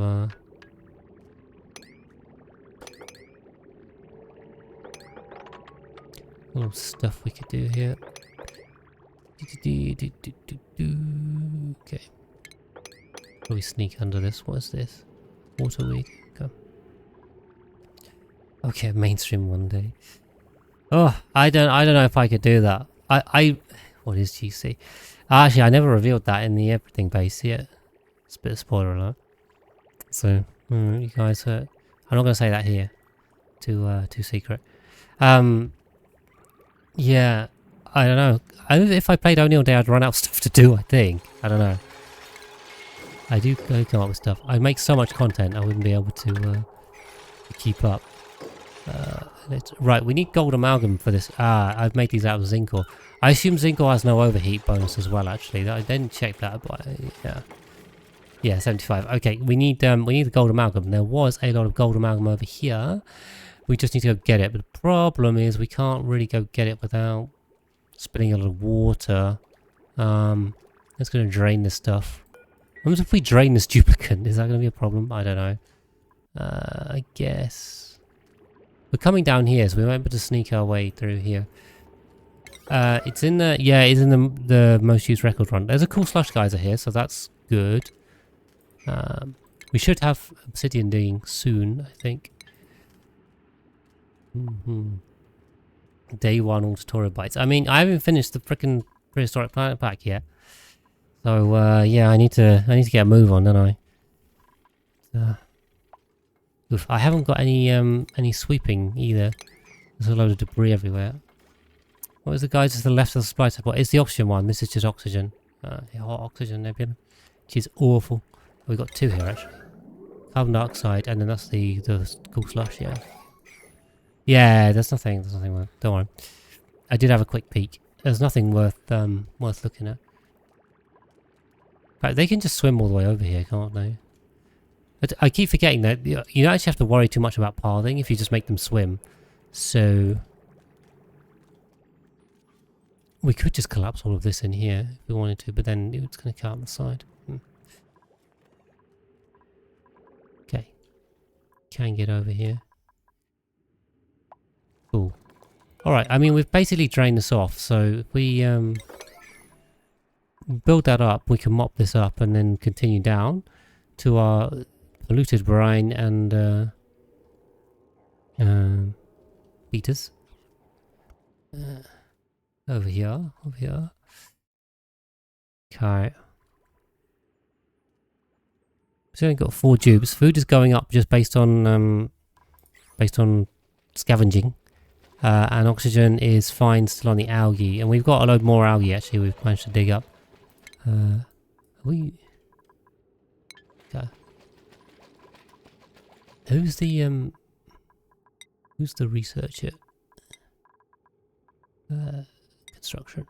little stuff we could do here. Okay. Probably sneak under this. What is this? Waterweed. Okay. Okay, mainstream one day. Oh, I don't know if I could do that. What is GC? Actually, I never revealed that in the everything base yet. It's a bit of spoiler alert. So, you guys, I'm not going to say that here. Too secret. Yeah, I don't know. If I played only all day, I'd run out of stuff to do, I think. I don't know. I do come up with stuff. I make so much content, I wouldn't be able to keep up. Right, we need gold amalgam for this. Ah, I've made these out of zinc ore. I assume zinc ore has no overheat bonus as well, actually. I didn't check that, but yeah. Yeah, 75. Okay, we need the gold amalgam. There was a lot of gold amalgam over here. We just need to go get it. But the problem is we can't really go get it without spilling a lot of water. It's going to drain this stuff. What if we drain this duplicate? Is that going to be a problem? I don't know. I guess. We're coming down here, so we might be able to sneak our way through here. It's in the... Yeah, it's in the most used record run. There's a cool slush geyser here, so that's good. We should have obsidian digging soon, I think. Day 1 all tutorial bites. I mean, I haven't finished the frickin' prehistoric planet pack yet. So yeah, I need to get a move on, don't I? Oof, I haven't got any sweeping either. There's a load of debris everywhere. What was the guy to the left of the supply support? It's the oxygen one. This is just oxygen. Hot oxygen nebula, which is awful. We've got 2 here actually. Carbon dioxide, and then that's the cool slush. Yeah. Yeah, there's nothing worth. Don't worry. I did have a quick peek. There's nothing worth looking at. But they can just swim all the way over here, can't they? But I keep forgetting that you don't actually have to worry too much about pathing if you just make them swim. So we could just collapse all of this in here if we wanted to, but then it's going to cut on the side. Okay. Can get over here. Cool. Alright, I mean, we've basically drained this off, so if we build that up, we can mop this up and then continue down to our polluted brine and beaters. Over here. Okay. So we've got 4 dupes. Food is going up just based on scavenging. And oxygen is fine still on the algae. And we've got a load more algae actually we've managed to dig up. Okay. Who's the researcher? Construction.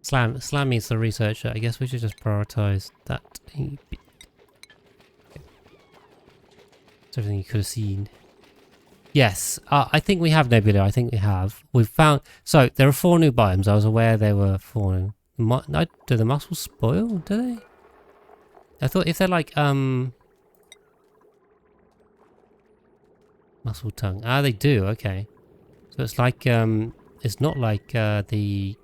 Slammy is the researcher. I guess we should just prioritize that a bit. Okay. That's everything you could have seen. Yes, I think we have nebula. I think we have. We've found... So, there are 4 new biomes. I was aware they were 4 new. Do the mussels spoil? Do they? I thought if they're like, mussel tongue. Ah, they do. Okay. So it's like, it's not like the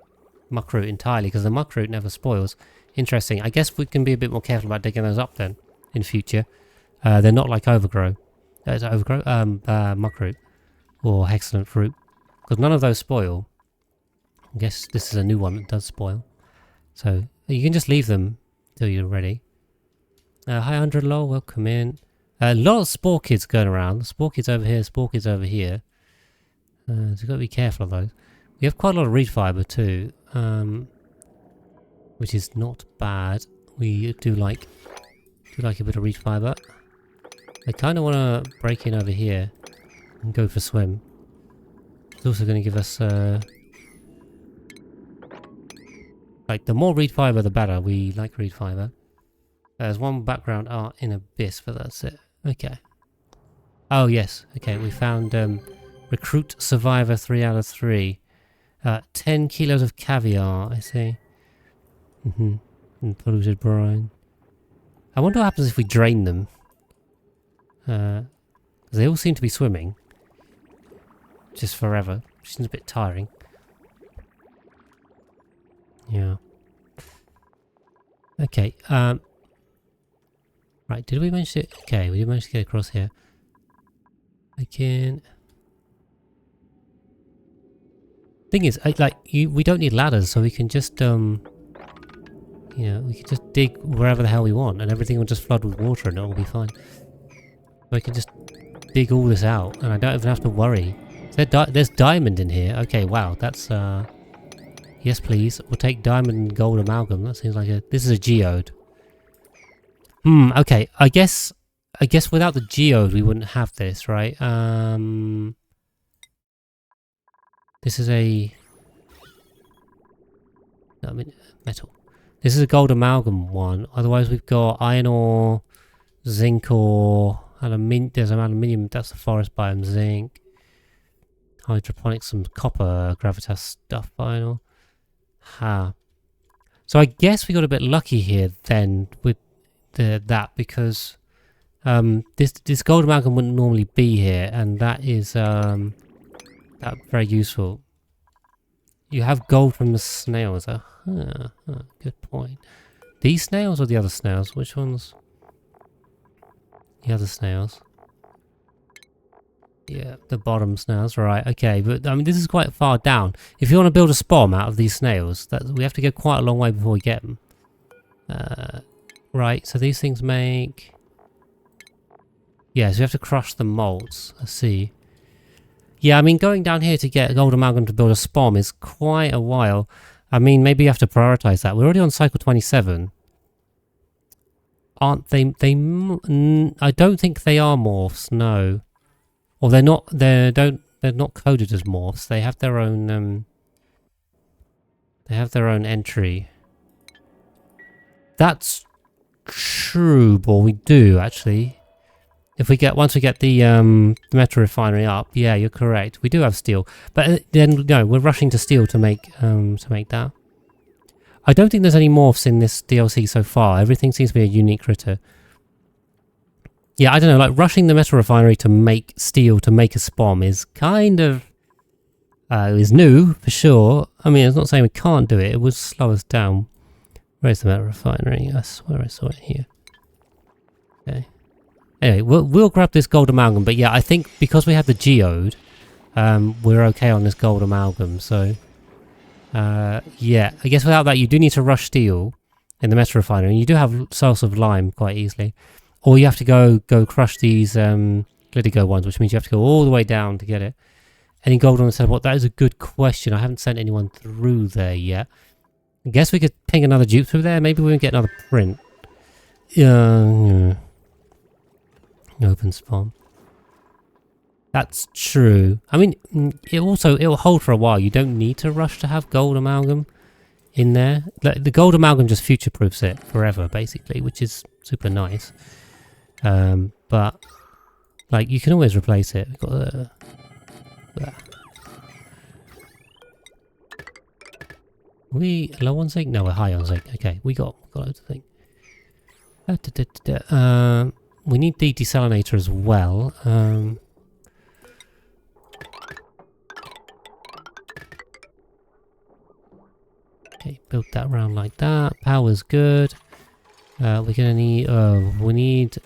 muckroot entirely, because the muckroot never spoils. Interesting. I guess we can be a bit more careful about digging those up then, in future. They're not like overgrow. Is it overgrow? Muckroot. Or excellent fruit. Because none of those spoil. I guess this is a new one that does spoil. So, you can just leave them till you're ready. Hi 100 lol, welcome in. A lot of spore kids going around. Spore kids over here, spore kids over here. So you've got to be careful of those. We have quite a lot of reed fiber too. Which is not bad. We do like a bit of reed fiber. I kind of want to break in over here and go for swim. It's also going to give us like the more reed fiber the better. We like reed fiber. There's one background art in Abyss, but that's it. Okay. Oh yes. Okay, we found recruit survivor 3 out of 3. 10 kilos of caviar. I see. And polluted brine. I wonder what happens if we drain them. They all seem to be swimming. Just forever. Which seems a bit tiring. Yeah. Okay, right, did we manage to... Okay, we did manage to get across here. I can... Thing is, we don't need ladders, so we can just, you know, we can just dig wherever the hell we want, and everything will just flood with water and it'll be fine. So I can just dig all this out, and I don't even have to worry. There's diamond in here. Okay, wow, that's, yes, please. We'll take diamond and gold amalgam. That seems like a... This is a geode. Okay. I guess without the geode we wouldn't have this, right? This is a... No, I mean metal. This is a gold amalgam one. Otherwise we've got iron ore, zinc ore, aluminium. There's aluminium, that's the forest biome, zinc. Hydroponics, some copper, gravitas stuff, iron ore. Ha. So I guess we got a bit lucky here then with that, because this gold amalgam wouldn't normally be here, and that is that very useful. You have gold from the snails. Good point. These snails or the other snails? Which ones? The other snails. Yeah, the bottom snails, right, okay, but I mean this is quite far down. If you want to build a spawn out of these snails, we have to go quite a long way before we get them. Right, so these things make... Yeah, so you have to crush the molds, I see. Yeah, I mean going down here to get gold amalgam to build a spawn is quite a while. I mean maybe you have to prioritize that. We're already on cycle 27. Aren't they... I don't think they are morphs, no. Or they're not. They're not coded as morphs. They have their own. They have their own entry. That's true, but we do actually. If we get once we get the metal refinery up, yeah, you're correct. We do have steel, but then no, we're rushing to steel to make that. I don't think there's any morphs in this DLC so far. Everything seems to be a unique critter. Yeah, I don't know, like rushing the metal refinery to make steel to make a spawn is kind of... is new, for sure. I mean, it's not saying we can't do it, it would slow us down. Where's the metal refinery? I swear I saw it here. Okay. Anyway, we'll grab this gold amalgam, but yeah, I think because we have the geode, we're okay on this gold amalgam, so... yeah, I guess without that you do need to rush steel in the metal refinery, and you do have source of lime quite easily. Or you have to go crush these Glidigo ones, which means you have to go all the way down to get it. Any gold on the teleport? That is a good question. I haven't sent anyone through there yet. I guess we could ping another dupe through there. Maybe we can get another print. Open spawn. That's true. I mean, it'll hold for a while. You don't need to rush to have gold amalgam in there. The gold amalgam just future-proofs it forever, basically, which is super nice. But like you can always replace it. We've got we low on zinc? No, we're high on zinc. Okay, we got loads of zinc. We need the desalinator as well. Okay, build that round like that. Power's good. We're gonna need. We need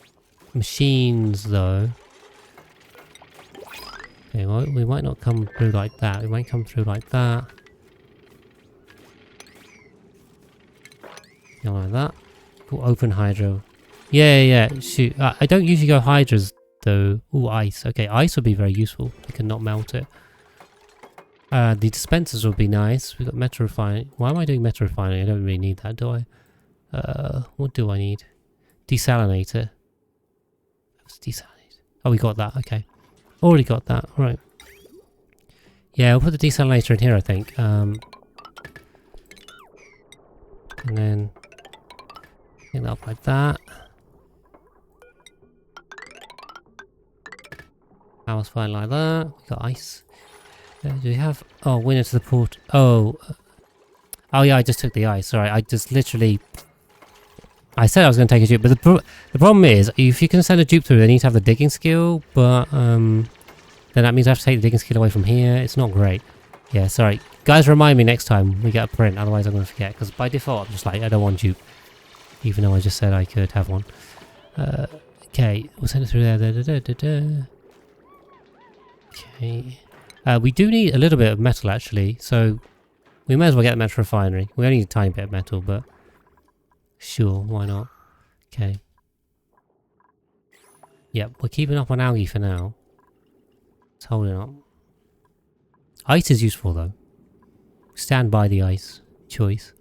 machines though. Okay, well, we might not come through like that. We might come through like that. Like that. Cool, open hydro. Yeah. Shoot. I don't usually go hydras though. Ooh, ice. Okay, ice would be very useful. We can not melt it. The dispensers would be nice. We've got metal refining. Why am I doing metal refining? I don't really need that, do I? What do I need? Desalinator. Desalinate. Oh, we got that. Okay. Already got that. Right. Yeah, we'll put the desalinator in here, I think. And then clean that up like that. Power's fine like that. We got ice. Do we have... Oh, winner to the port. Oh. Oh yeah, I just took the ice. Sorry, I just literally... I said I was going to take a dupe, but the problem is, if you can send a dupe through, they need to have the digging skill, but then that means I have to take the digging skill away from here. It's not great. Yeah, sorry. Guys, remind me next time we get a print, otherwise I'm going to forget, because by default I'm just like, I don't want dupe, even though I just said I could have one. Okay, we'll send it through there. Okay. We do need a little bit of metal, actually, so we may as well get the metal refinery. We only need a tiny bit of metal, but... Sure, why not? Okay. Yep, we're keeping up on algae for now. It's holding up. Ice is useful though. Stand by the ice choice.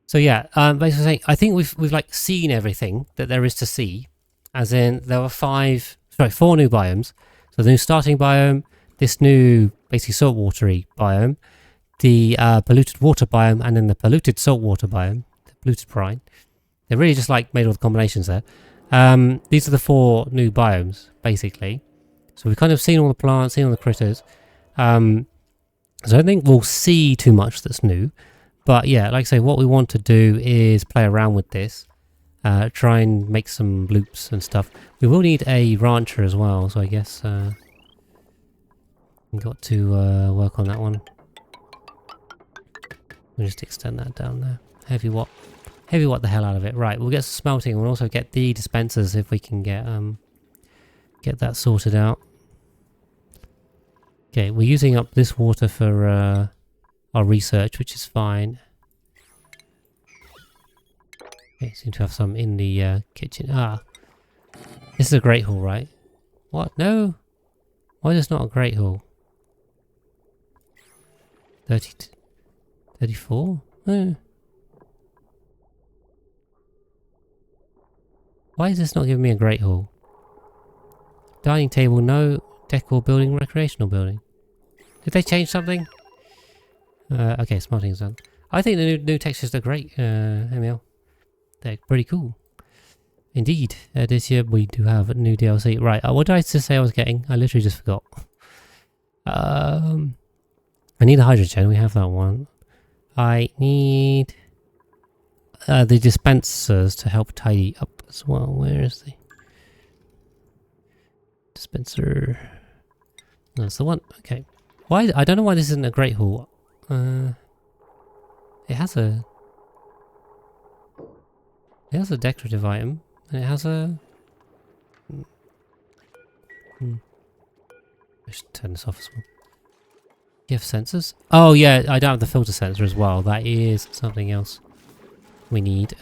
So yeah, basically saying, I think we've like seen everything that there is to see. As in, there were 4 new biomes. So the new starting biome, this new, basically saltwatery biome, the polluted water biome, and then the polluted saltwater biome, the polluted brine. They're really just like made all the combinations there. These are the 4 new biomes, basically. So we've kind of seen all the plants, seen all the critters. So I don't think we'll see too much that's new. But yeah, like I say, what we want to do is play around with this. Try and make some loops and stuff. We will need a rancher as well, so I guess we've got to work on that one. We'll just extend that down there. Heavy watt the hell out of it. Right, we'll get some smelting. We'll also get the dispensers if we can get that sorted out. Okay, we're using up this water for our research, which is fine. Okay, seem to have some in the kitchen. Ah, this is a great hall, right? What? No? Why is this not a great hall? 34? Why is this not giving me a great hall? Dining table, no. Decor building, recreational building. Did they change something? Okay, smelting's done. I think the new textures are great, Emil. They're pretty cool. Indeed, this year we do have a new DLC. Right, what did I just say I was getting? I literally just forgot. I need a hydrogen, we have that one. I need the dispensers to help tidy up as well. Where is the dispenser? That's the one. Okay. Why? I don't know why this isn't a great hall. It has a decorative item, and it has a. I should turn this off as well. Do you have sensors? Oh yeah, I don't have the filter sensor as well. That is something else we need.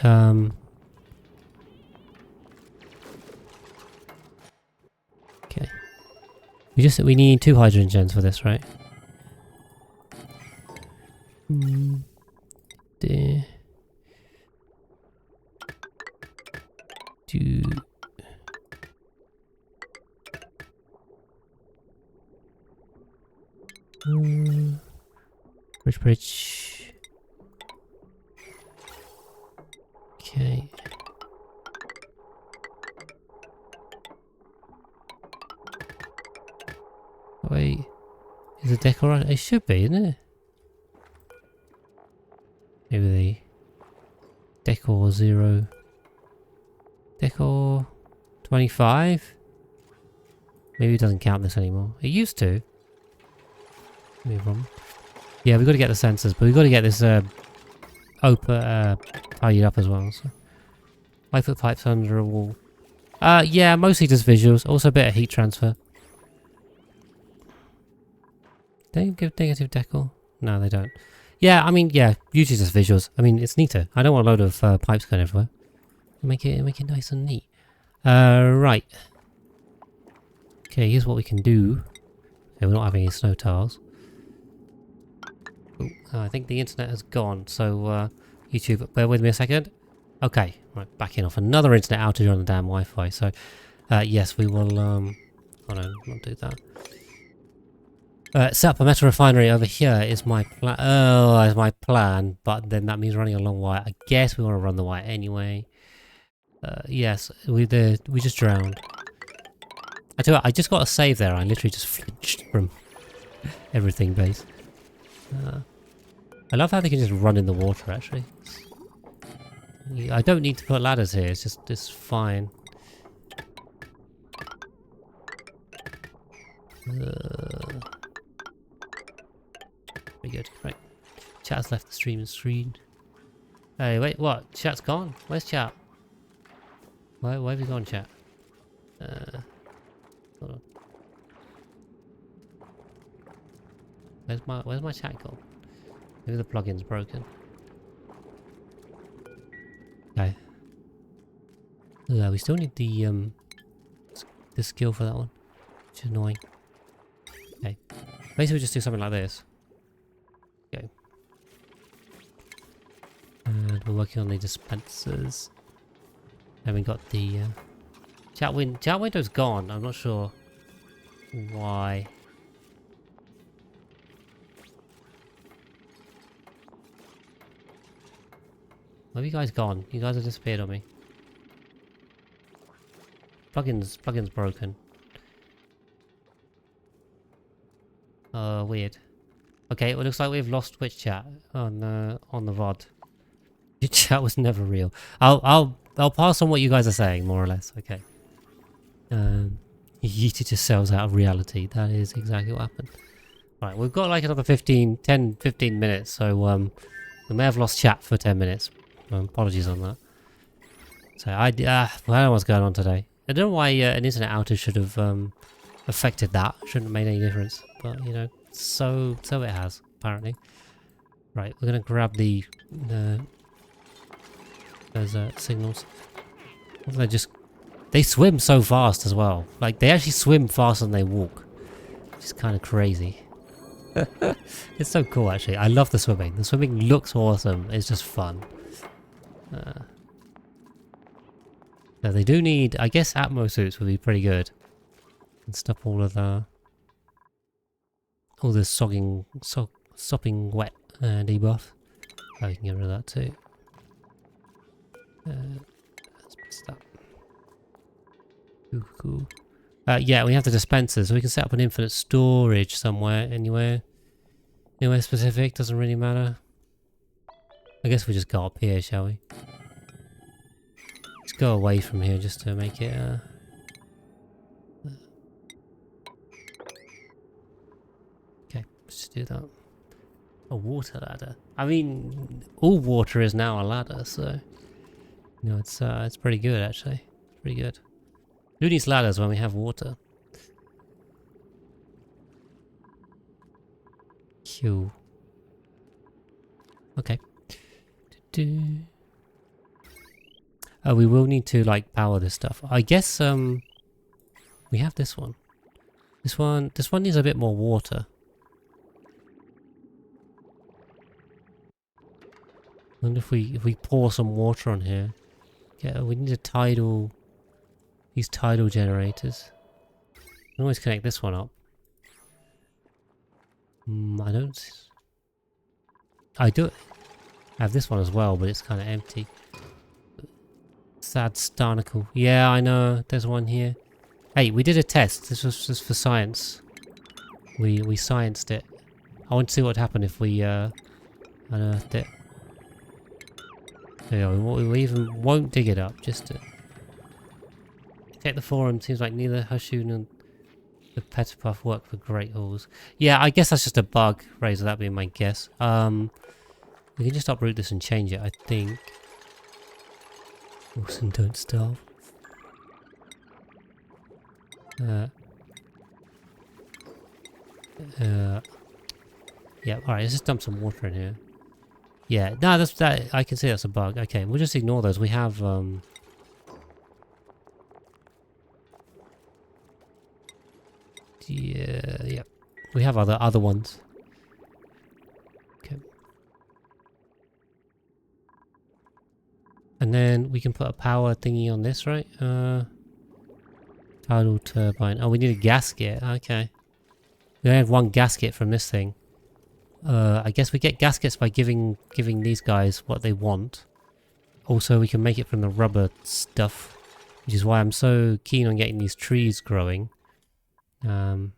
Okay. We need 2 hydrogen gens for this, right? There. 2. Bridge. Okay. Wait. Is the decor right? It should be, isn't it? Maybe the decor 0. Decor 25? Maybe it doesn't count this anymore. It used to. Yeah, we've got to get the sensors, but we've got to get this tidied up as well. So 5-foot pipes under a wall. Yeah, mostly just visuals. Also a bit of heat transfer. They give negative decor? No, they don't. Yeah, I mean, yeah, usually just visuals. I mean, it's neater. I don't want a load of pipes going everywhere. Make it nice and neat. Right. Okay, here's what we can do. Okay, we're not having any snow tiles. Ooh, I think the internet has gone, so YouTube, bear with me a second. Okay, right, backing off. Another internet outage on the damn Wi-Fi. So, yes, we will. Oh no, not do that. Set up a metal refinery over here is my plan. Oh, is my plan, but then that means running a long wire. I guess we want to run the wire anyway. Yes, we just drowned. I tell you what, I just got a save there. I literally just flinched from everything base. I love how they can just run in the water. Actually, I don't need to put ladders here. It's fine. Very good. Right, chat's left the screen. Hey, wait, what? Chat's gone. Where's chat? Why have you gone, chat? Hold on. Where's my chat gone? Maybe the plugin's broken. Okay. Yeah, we still need the skill for that one, which is annoying. Okay. Basically, just do something like this. Okay. And we're working on the dispensers. And we got the chat window's gone. I'm not sure why. Where have you guys gone? You guys have disappeared on me. Plugin's broken. Weird. Okay, it looks like we've lost Twitch chat on the VOD. Your chat was never real. I'll pass on what you guys are saying, more or less. Okay. Yeeted yourselves out of reality. That is exactly what happened. Right, we've got like another 10, 15 minutes, so we may have lost chat for 10 minutes. Apologies on that. So I don't know what's going on today. I don't know why an internet outage should have affected that. Shouldn't have made any difference, but you know, so it has apparently. Right, we're gonna grab those signals. They swim so fast as well. Like they actually swim faster than they walk, which is kind of crazy. It's so cool actually. I love the swimming. The swimming looks awesome. It's just fun. So they do need, I guess, Atmo suits would be pretty good. And stop all of the sopping wet debuff. Oh, you can get rid of that too. Let's mix that. Cool. Yeah, we have the dispensers, so we can set up an infinite storage somewhere, anywhere specific. Doesn't really matter. I guess we just go up here, shall we? Let's go away from here just to make it. Okay, let's just do that. A water ladder. I mean, all water is now a ladder, so you know it's pretty good actually. Pretty good. Who needs ladders when we have water? Q. Okay. Oh, we will need to like power this stuff. I guess we have this one. This one needs a bit more water. I wonder if we pour some water on here. Yeah, we need these tidal generators. I can always connect this one up. I do have this one as well, but it's kind of empty. Sad Starnacle. Yeah, I know. There's one here. Hey, we did a test. This was just for science. We scienced it. I want to see what would happen if we unearthed it. There we go. We even won't dig it up. Just to check the forum. Seems like neither Hashun and the Petterpuff work for Great Halls. Yeah, I guess that's just a bug, Razor. That'd be my guess. We can just uproot this and change it, I think. Awesome, don't starve. Yeah, alright, let's just dump some water in here. Yeah, no, that I can see that's a bug. Okay, we'll just ignore those. We have yeah. We have other ones. Okay. And then we can put a power thingy on this, right? Tidal turbine. Oh, we need a gasket. Okay. We only have one gasket from this thing. I guess we get gaskets by giving these guys what they want. Also, we can make it from the rubber stuff, which is why I'm so keen on getting these trees growing. And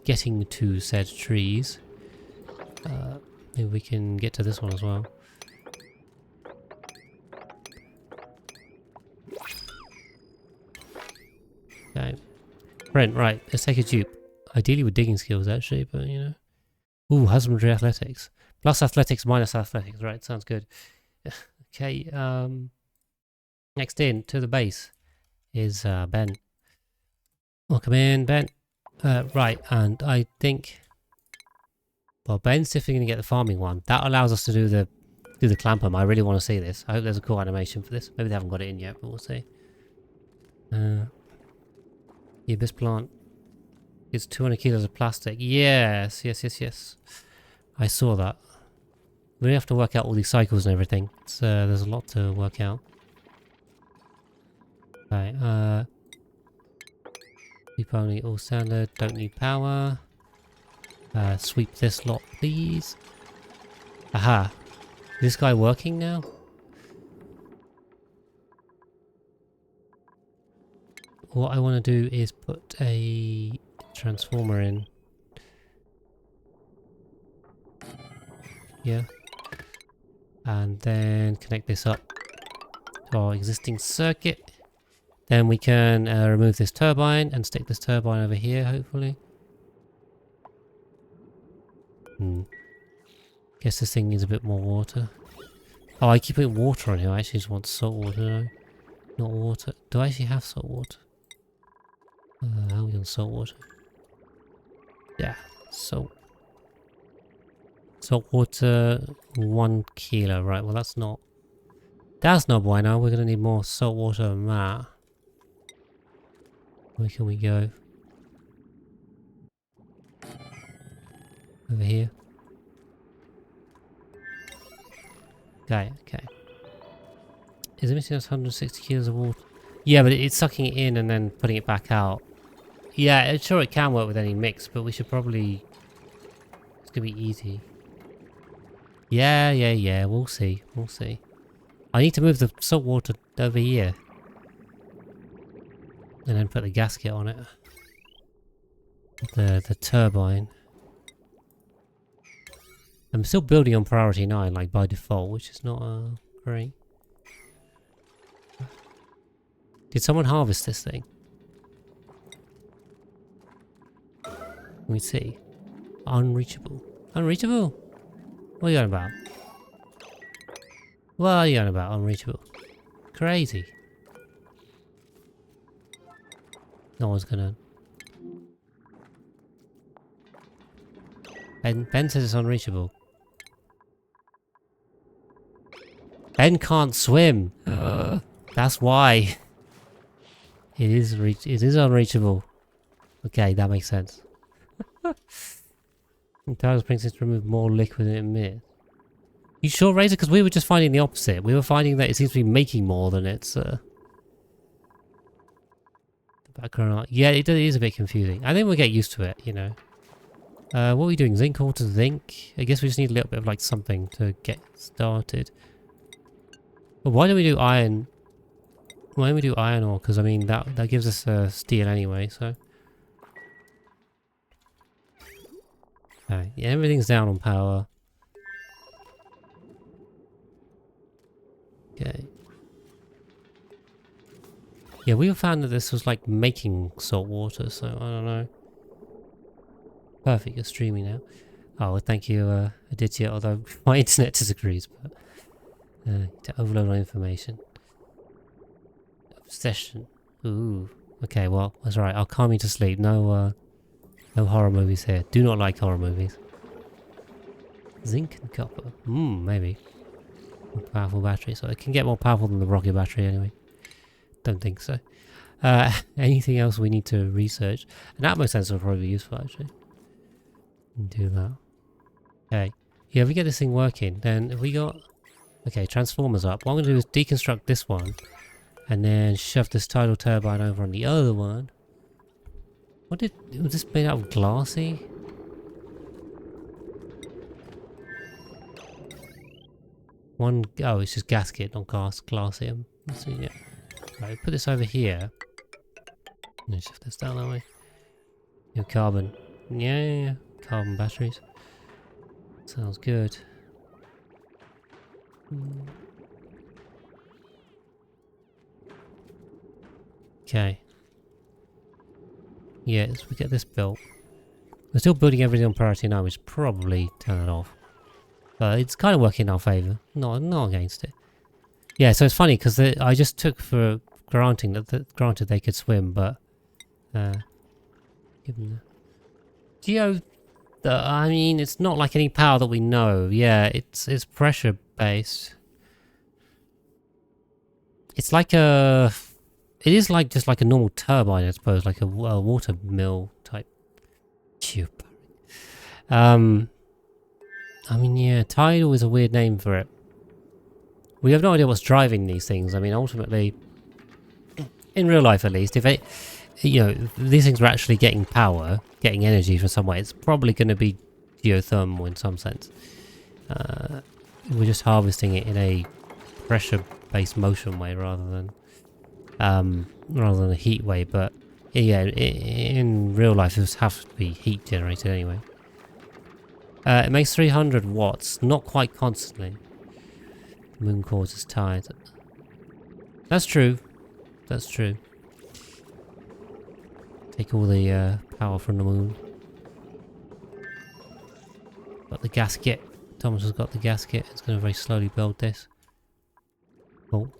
getting to said trees. Maybe we can get to this one as well. Okay. Brent, right, let's take a dupe. Ideally with digging skills actually, but you know. Ooh, husbandry athletics. Plus athletics minus athletics, right, sounds good. Okay, next in to the base is Ben. Welcome in, Ben. Right, and I think, well, Ben's definitely going to get the farming one. That allows us to do the clampham. I really want to see this. I hope there's a cool animation for this. Maybe they haven't got it in yet, but we'll see. The abyss plant is 200 kilos of plastic. Yes. I saw that. We have to work out all these cycles and everything. There's a lot to work out. Okay, sweep only, all standard, don't need power. Sweep this lot, please. Aha. this guy working now? What I want to do is put a transformer in. Yeah. And then connect this up to our existing circuit. Then we can remove this turbine and stick this turbine over here, hopefully. Guess this thing needs a bit more water. Oh, I keep putting water on here. I actually just want salt water, no? Not water. Do I actually have salt water? How are we on salt water? Yeah, salt. Salt water, 1 kilo. Right, well that's not bueno. We're gonna need more salt water than that. Where can we go? Over here. Okay. Is it missing us 160 kilos of water? Yeah, but it's sucking it in and then putting it back out. Yeah, sure it can work with any mix, but we should probably... It's gonna be easy. Yeah, we'll see. I need to move the salt water over here. And then put the gasket on it. The turbine. I'm still building on priority 9, like by default, which is not great. Did someone harvest this thing? Let me see. Unreachable. Unreachable? What are you on about? What are you on about? Unreachable. Crazy. No one's gonna... Ben says it's unreachable. Ben can't swim. That's why. It is unreachable. Okay, that makes sense. Tires brings us to remove more liquid than it emits. You sure, Razor? Because we were just finding the opposite. We were finding that it seems to be making more than it's... The background art. Yeah, it is a bit confusing. I think we'll get used to it, you know. What are we doing? Zinc ore to zinc? I guess we just need a little bit of like something to get started. But why don't we do iron? Why don't we do iron ore? Because I mean that gives us steel anyway. So yeah, everything's down on power. Okay. Yeah, we found that this was like making salt water, so I don't know. Perfect, you're streaming now. Oh, well, thank you, Aditya, although my internet disagrees, but to overload my information. Obsession. Ooh. Okay, well, that's alright. I'll calm you to sleep. No horror movies here. Do not like horror movies. Zinc and copper. Maybe. More powerful battery, so it can get more powerful than the rocket battery anyway. Don't think so. Anything else we need to research? An Atmo sensor will probably be useful, actually. Do that. Okay. Yeah, if we get this thing working, then if we got... Okay, transformers up. What I'm going to do is deconstruct this one. And then shove this tidal turbine over on the other one. Was this made out of glassy? Oh, it's just gasket, not glassy. Let's see, yeah. Right, put this over here. And shift this down that way. Your carbon. Yeah. Carbon batteries. Sounds good. Okay. Yeah, as we get this built. We're still building everything on priority now, which probably turn it off. But it's kind of working in our favour. Not against it. Yeah, so it's funny because I just took for granting that granted they could swim, but given the I mean, it's not like any power that we know. Yeah, it's pressure based. It's like it is like just like a normal turbine, I suppose, like a water mill type tube. I mean, yeah, tidal is a weird name for it. We have no idea what's driving these things. I mean, ultimately, in real life at least, if these things are actually getting power, getting energy from somewhere, it's probably going to be geothermal in some sense. we're just harvesting it in a pressure-based motion way rather than a heat way. But yeah, in real life, it would have to be heat generated anyway. It makes 300 watts, not quite constantly. The moon cores is tired. That's true. That's true. Take all the power from the moon. Got the gasket. Thomas has got the gasket. It's going to very slowly build this. Cool.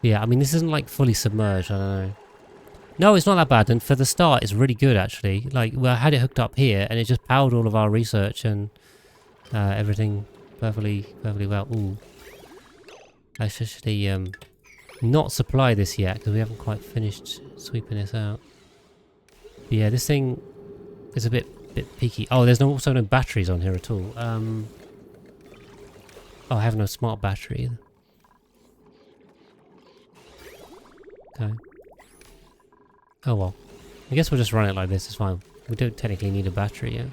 Yeah, I mean, this isn't like fully submerged. I don't know. No, it's not that bad. And for the start, it's really good actually. Like, well, I had it hooked up here, and it just powered all of our research and everything perfectly well. Ooh. I should actually not supply this yet because we haven't quite finished sweeping this out. But yeah, this thing is a bit peaky. Oh, there's also no batteries on here at all. Oh, I have no smart battery either. Okay. Oh well. I guess we'll just run it like this, it's fine. We don't technically need a battery yet.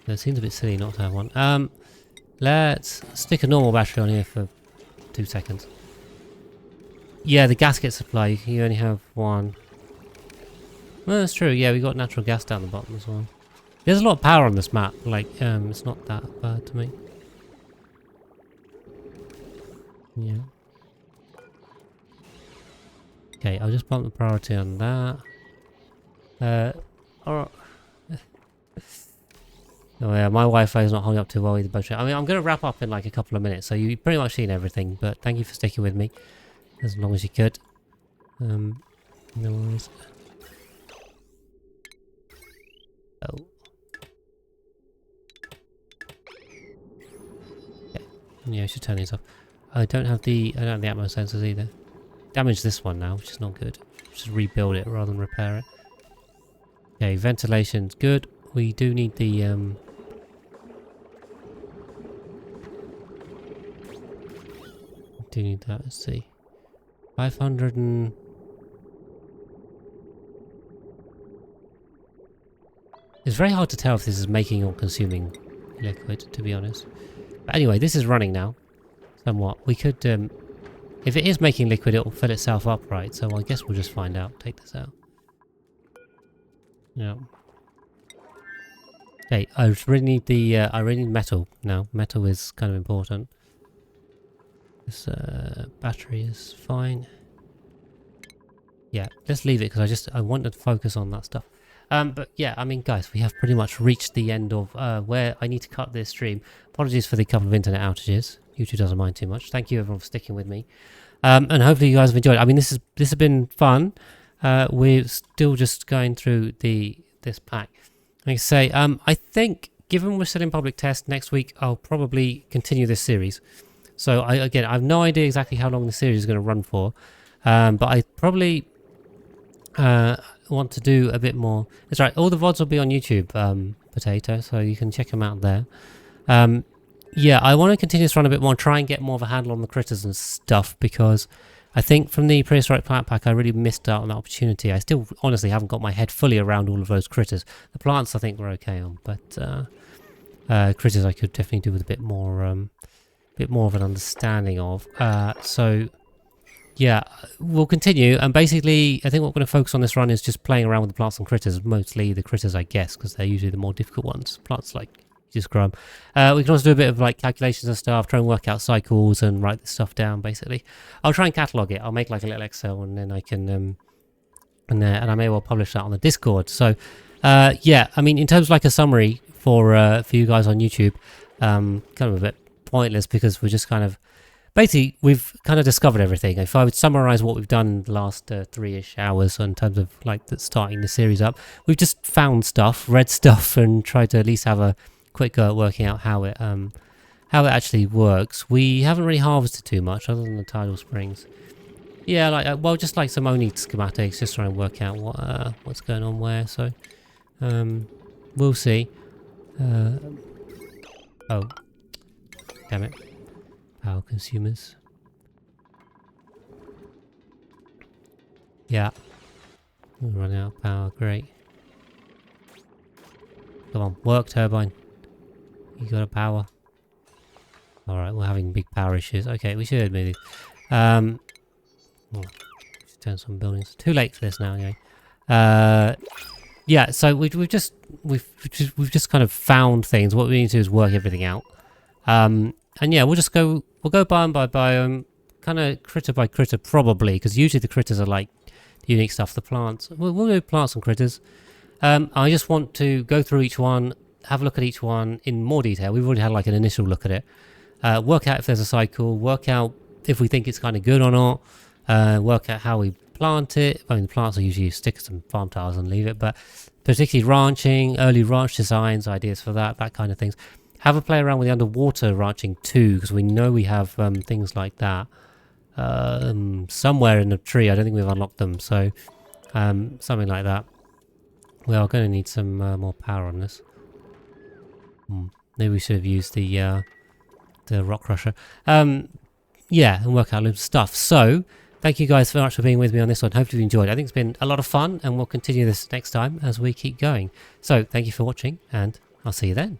It seems a bit silly not to have one. Let's stick a normal battery on here for 2 seconds. Yeah, the gasket supply, you only have one. Well, that's true, yeah, we got natural gas down the bottom as well. There's a lot of power on this map, like, it's not that bad to me. Yeah. Okay, I'll just bump the priority on that. Alright. Oh yeah, my Wi-Fi is not holding up too well either, but I mean, I'm going to wrap up in like a couple of minutes, so you've pretty much seen everything, but thank you for sticking with me as long as you could. No worries. Oh. Okay. Yeah, I should turn these off. I don't have the atmo sensors either. Damage this one now, which is not good. Just rebuild it rather than repair it. Okay, ventilation's good. We do need the do need that. Let's see. 500 and it's very hard to tell if this is making or consuming liquid, to be honest. But anyway, this is running now. Somewhat. We could if it is making liquid, it will fill itself up, right? So I guess we'll just find out. Take this out. Yeah. Okay, I really need the I really need metal now. Metal is kind of important. This battery is fine. Yeah, let's leave it because I wanted to focus on that stuff. But yeah, I mean, guys, we have pretty much reached the end of where I need to cut this stream. Apologies for the couple of internet outages. YouTube doesn't mind too much. Thank you everyone for sticking with me. And hopefully you guys have enjoyed it. I mean, this has been fun. We're still just going through this pack. Like I say, I think given we're still in public test next week, I'll probably continue this series. So I have no idea exactly how long the series is going to run for, but I probably want to do a bit more. That's right, all the VODs will be on YouTube, Potato, so you can check them out there. Yeah, I want to continue this run a bit more and try and get more of a handle on the critters and stuff, because I think from the Prehistoric Plant Pack I really missed out on that opportunity. I still honestly haven't got my head fully around all of those critters. The plants I think we're okay on, but critters I could definitely do with a bit more of an understanding of. So yeah, we'll continue, and basically I think what we're going to focus on this run is just playing around with the plants and critters, mostly the critters I guess, because they're usually the more difficult ones. Plants like just grub. We can also do a bit of like calculations and stuff, try and work out cycles and write this stuff down basically. I'll try and catalogue it. I'll make like a little Excel, and then I can and I may well publish that on the Discord. So yeah, I mean in terms of like a summary for you guys on YouTube, kind of a bit pointless because we're just kind of basically we've kind of discovered everything. If I would summarize what we've done in the last 3-ish hours in terms of like starting the series up, we've just found stuff, read stuff, and tried to at least have a quick go at working out how it actually works. We haven't really harvested too much other than the tidal springs. Yeah, like well, just like some only schematics, just trying to work out what's going on where. So we'll see. Oh, damn it! Power consumers. Yeah, we're running out of power. Great. Come on, work turbine. You got a power. Alright, we're having big power issues. Okay, we should maybe. Oh, turn some buildings. Too late for this now, anyway. Yeah, so we've just kind of found things. What we need to do is work everything out. And yeah, we'll go biome by biome, kind of critter by critter probably, because usually the critters are like the unique stuff. The plants, we'll do plants and critters. I just want to go through each one, have a look at each one in more detail. We've already had like an initial look at it. Work out if there's a cycle, work out if we think it's kind of good or not, work out how we plant it. I mean, the plants are usually stick some farm tiles and leave it, but particularly ranching, early ranch designs, ideas for that kind of things. Have a play around with the underwater ranching too, because we know we have things like that somewhere in the tree. I don't think we've unlocked them, so something like that. We are going to need some more power on this. Maybe we should have used the rock crusher. Yeah, and work out loads of stuff. So, thank you guys very much for being with me on this one. Hopefully you enjoyed. I think it's been a lot of fun, and we'll continue this next time as we keep going. So, thank you for watching, and I'll see you then.